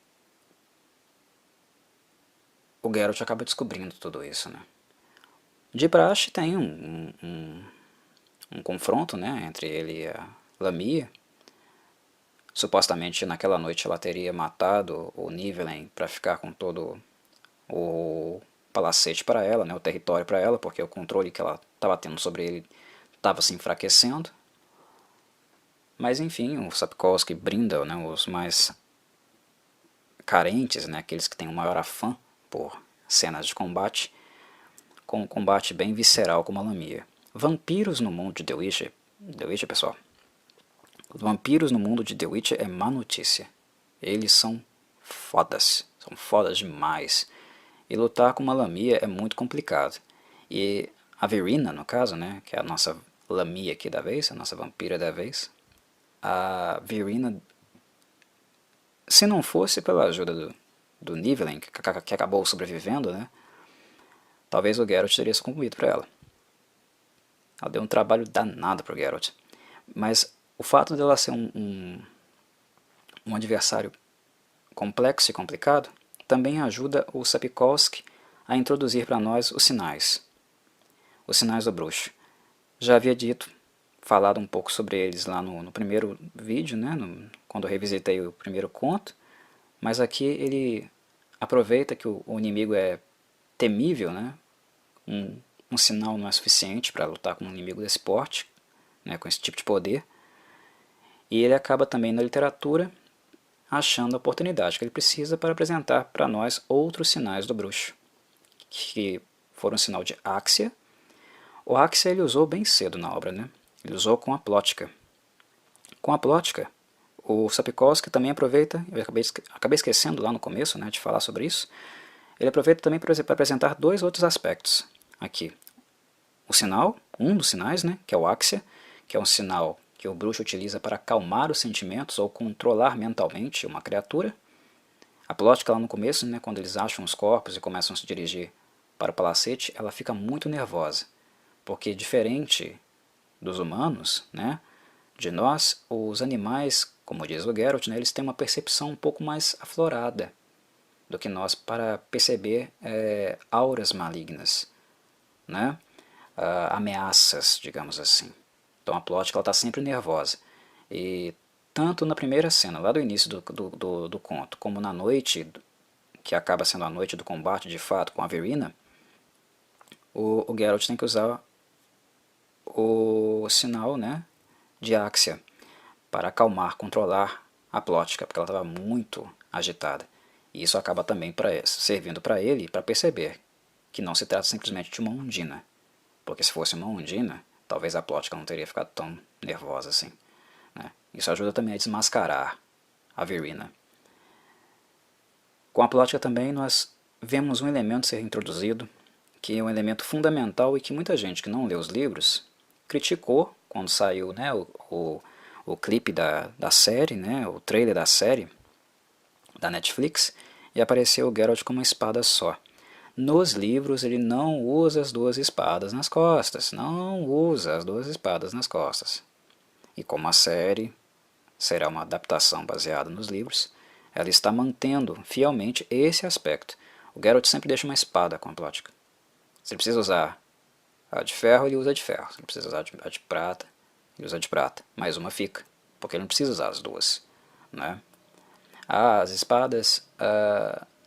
o Geralt acaba descobrindo tudo isso, né. De praxe tem um confronto, né, entre ele e a Lamia. Supostamente naquela noite ela teria matado o Nivellen para ficar com todo o palacete para ela, né, o território para ela, porque o controle que ela estava tendo sobre ele estava se enfraquecendo. Mas enfim, o Sapkowski brinda, né, os mais carentes, né, aqueles que têm o maior afã por cenas de combate, com um combate bem visceral como a Lamia. Vampiros no mundo de The Witcher, pessoal, vampiros no mundo de The Witcher é má notícia. Eles são fodas demais. E lutar com uma Lamia é muito complicado. E a Verina, no caso, né, que é a nossa Lamia aqui da vez, a nossa vampira da vez, a Verina, se não fosse pela ajuda do Nivellen, que acabou sobrevivendo, né, talvez o Geralt teria sucumbido para ela. Ela deu um trabalho danado para o Geralt. Mas o fato dela ser um adversário complexo e complicado também ajuda o Sapkowski a introduzir para nós os sinais do bruxo. Já havia falado um pouco sobre eles lá no primeiro vídeo, né, quando eu revisitei o primeiro conto, mas aqui ele aproveita que o inimigo é temível, né, um sinal não é suficiente para lutar com um inimigo desse porte, né, com esse tipo de poder, e ele acaba também na literatura achando a oportunidade que ele precisa para apresentar para nós outros sinais do bruxo, que foram o sinal de Axia. O Axia ele usou bem cedo na obra, né? Ele usou com a Plótica. Com a Plótica, o Sapkowski também aproveita, eu acabei esquecendo lá no começo, né, de falar sobre isso, ele aproveita também para apresentar dois outros aspectos aqui. O sinal, um dos sinais, né, que é o Axia, que é um sinal que o bruxo utiliza para acalmar os sentimentos ou controlar mentalmente uma criatura. A Plótica lá no começo, né, quando eles acham os corpos e começam a se dirigir para o palacete, ela fica muito nervosa, porque diferente dos humanos, né, de nós, os animais, como diz o Geralt, né, eles têm uma percepção um pouco mais aflorada do que nós para perceber auras malignas, né, ameaças, digamos assim. Então a Plótica está sempre nervosa. E tanto na primeira cena, lá do início do conto, como na noite, que acaba sendo a noite do combate de fato com a Verina, o Geralt tem que usar o sinal, né, de Axia para acalmar, controlar a Plótica, porque ela estava muito agitada. E isso acaba também servindo para ele para perceber que não se trata simplesmente de uma Undina, porque se fosse uma Undina, talvez a Plótica não teria ficado tão nervosa assim, né? Isso ajuda também a desmascarar a Verina. Com a Plótica também nós vemos um elemento ser introduzido, que é um elemento fundamental e que muita gente que não lê os livros criticou quando saiu, né, o clipe da série, né, o trailer da série da Netflix, e apareceu o Geralt com uma espada só. Nos livros ele não usa as duas espadas nas costas, não usa as duas espadas nas costas. E como a série será uma adaptação baseada nos livros, ela está mantendo fielmente esse aspecto. O Geralt sempre deixa uma espada com a Plótica. Se ele precisa usar a de ferro, ele usa a de ferro. Se ele precisa usar a de prata, ele usa a de prata. Mais uma fica, porque ele não precisa usar as duas, né? As espadas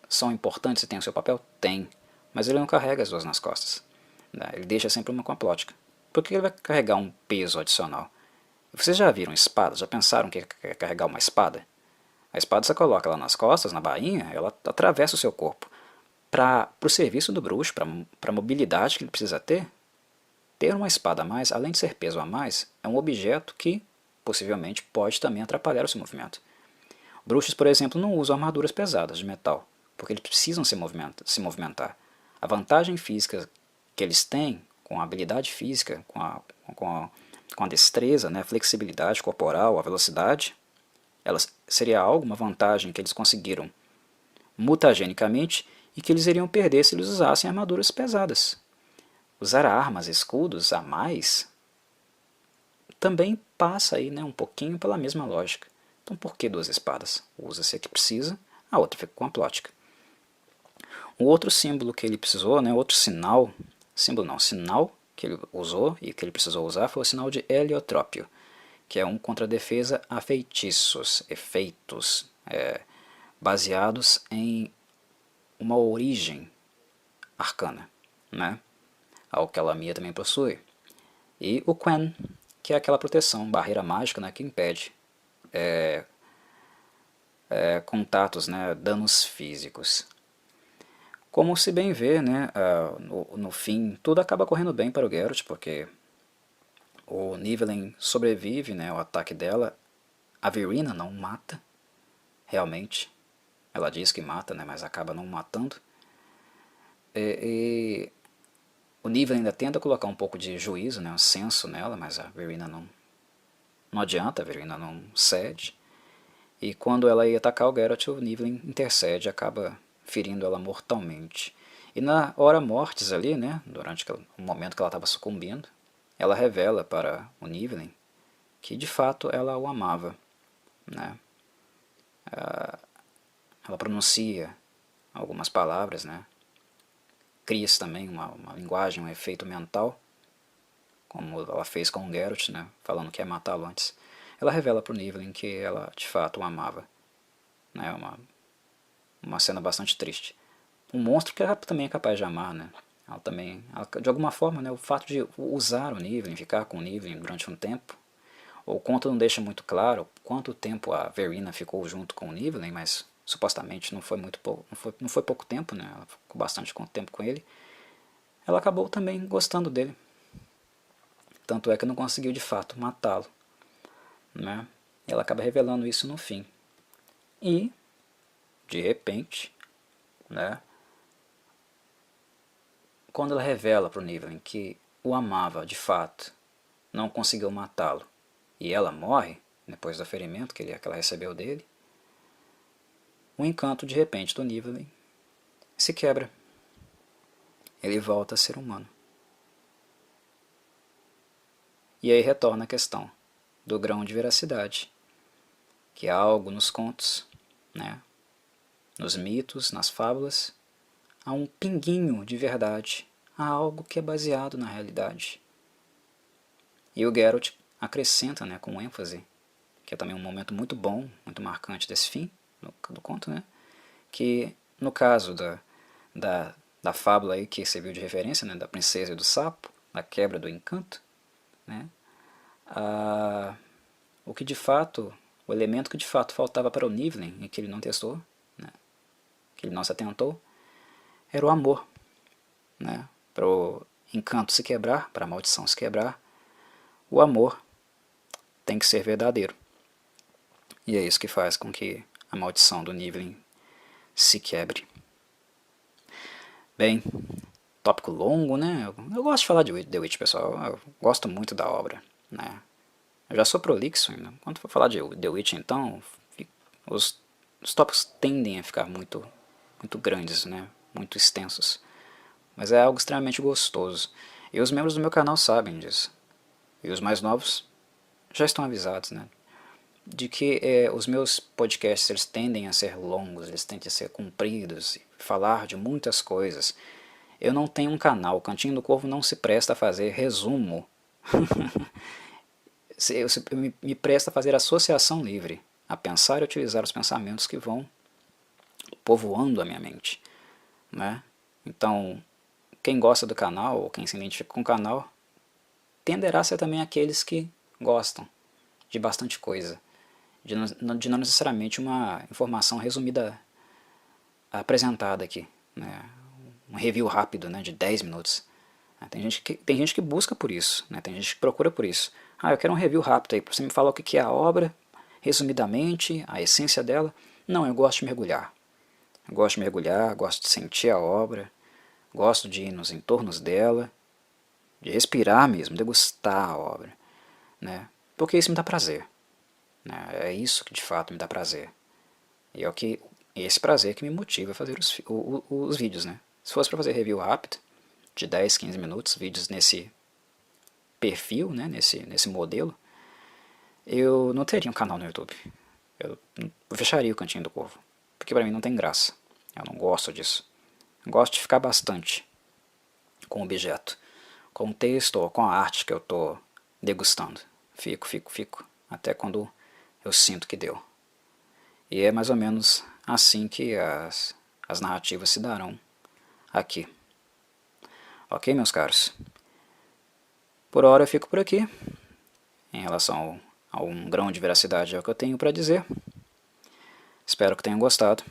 são importantes e têm o seu papel? Tem. Mas ele não carrega as duas nas costas, né? Ele deixa sempre uma com a Plótica. Por que ele vai carregar um peso adicional? Vocês já viram espadas? Já pensaram que é carregar uma espada? A espada você coloca ela nas costas, na bainha, ela atravessa o seu corpo. Para o serviço do bruxo, para a mobilidade que ele precisa ter uma espada a mais, além de ser peso a mais, é um objeto que possivelmente pode também atrapalhar o seu movimento. Bruxos, por exemplo, não usam armaduras pesadas de metal, porque eles precisam se movimentar. A vantagem física que eles têm, com a habilidade física, com a destreza, né, a flexibilidade corporal, a velocidade, seria algo, uma vantagem que eles conseguiram mutagenicamente e que eles iriam perder se eles usassem armaduras pesadas. Usar armas, escudos a mais também passa aí, né, um pouquinho pela mesma lógica. Então por que duas espadas? Usa-se a que precisa, a outra fica com a Plótica. O outro símbolo que ele precisou, né, outro sinal que ele usou e que ele precisou usar foi o sinal de Heliotrópio, que é um contra-defesa a feitiços, efeitos, baseados em uma origem arcana, né? Algo que a Lamia também possui. E o Quen, que é aquela proteção, barreira mágica, né, que impede contatos, né, danos físicos. Como se bem vê, né, no fim, tudo acaba correndo bem para o Geralt, porque o Nivellen sobrevive, né, ao ataque dela. A Verina não mata, realmente. Ela diz que mata, né, mas acaba não matando. E o Nivellen ainda tenta colocar um pouco de juízo, né, um senso nela, mas a Verina não adianta, a Verina não cede. E quando ela ia atacar o Geralt, o Nivellen intercede e acaba ferindo ela mortalmente. E na hora mortes ali, né, durante o momento que ela estava sucumbindo, ela revela para o Nivellen que de fato ela o amava, né. Ela pronuncia algumas palavras, né, cria-se também uma linguagem, um efeito mental, como ela fez com o Geralt, né, falando que ia matá-lo antes. Ela revela para o Nivellen que ela de fato o amava, né, uma cena bastante triste. Um monstro que ela também é capaz de amar, né. Ela também, de alguma forma, né, o fato de usar o Nivellen, ficar com o Nivellen durante um tempo, o conto não deixa muito claro quanto tempo a Verina ficou junto com o Nivellen, mas supostamente não foi pouco tempo, né, ela ficou bastante tempo com ele. Ela acabou também gostando dele, tanto é que não conseguiu de fato matá-lo, né. Ela acaba revelando isso no fim. E, de repente, né, quando ela revela para o Nivellen que o amava de fato, não conseguiu matá-lo, e ela morre, depois do ferimento que ela recebeu dele, o encanto de repente do Nivellen se quebra. Ele volta a ser humano. E aí retorna a questão do grão de veracidade, que há algo nos contos, né, nos mitos, nas fábulas, há um pinguinho de verdade, há algo que é baseado na realidade. E o Geralt acrescenta, né, com ênfase, que é também um momento muito bom, muito marcante desse fim do conto, né, que no caso da fábula aí que serviu de referência, né, da princesa e do sapo, da quebra do encanto, né, o elemento que de fato faltava para o Nivellen e que ele não testou, né, que ele não se atentou, era o amor, né, para o encanto se quebrar, para a maldição se quebrar, o amor tem que ser verdadeiro. E é isso que faz com que a maldição do Nivellen se quebre. Bem, tópico longo, né? Eu gosto de falar de The Witch, pessoal. Eu gosto muito da obra, né? Eu já sou prolixo, né? Quando for falar de The Witch, então, os, os tópicos tendem a ficar muito grandes, né? Muito extensos. Mas é algo extremamente gostoso. E os membros do meu canal sabem disso. E os mais novos já estão avisados, né? De que os meus podcasts eles tendem a ser longos, eles tendem a ser compridos, falar de muitas coisas. Eu não tenho um canal, o Cantinho do Corvo não se presta a fazer resumo. me presta a fazer associação livre, a pensar e utilizar os pensamentos que vão povoando a minha mente, né? Então, quem gosta do canal, ou quem se identifica com o canal, tenderá a ser também aqueles que gostam de bastante coisa, de não necessariamente uma informação resumida apresentada aqui, né? Um review rápido, né, de 10 minutos. Tem gente que busca por isso, né? Tem gente que procura por isso. Ah, eu quero um review rápido aí, para você me falar o que é a obra, resumidamente, a essência dela. Não, eu gosto de mergulhar. Eu gosto de mergulhar, gosto de sentir a obra, gosto de ir nos entornos dela, de respirar mesmo, degustar a obra, né? Porque isso me dá prazer, né? É isso que de fato me dá prazer. E é esse prazer que me motiva a fazer os vídeos, né? Se fosse para fazer review rápido, de 10, 15 minutos, vídeos nesse perfil, né, nesse modelo, eu não teria um canal no YouTube. Eu fecharia o Cantinho do Corvo, porque para mim não tem graça. Eu não gosto disso. Eu gosto de ficar bastante com o objeto, com o texto ou com a arte que eu estou degustando. Fico, até quando eu sinto que deu. E é mais ou menos assim que as narrativas se darão aqui. Ok, meus caros? Por hora eu fico por aqui. Em relação a um grão de veracidade é o que eu tenho para dizer. Espero que tenham gostado.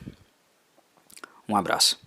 Um abraço.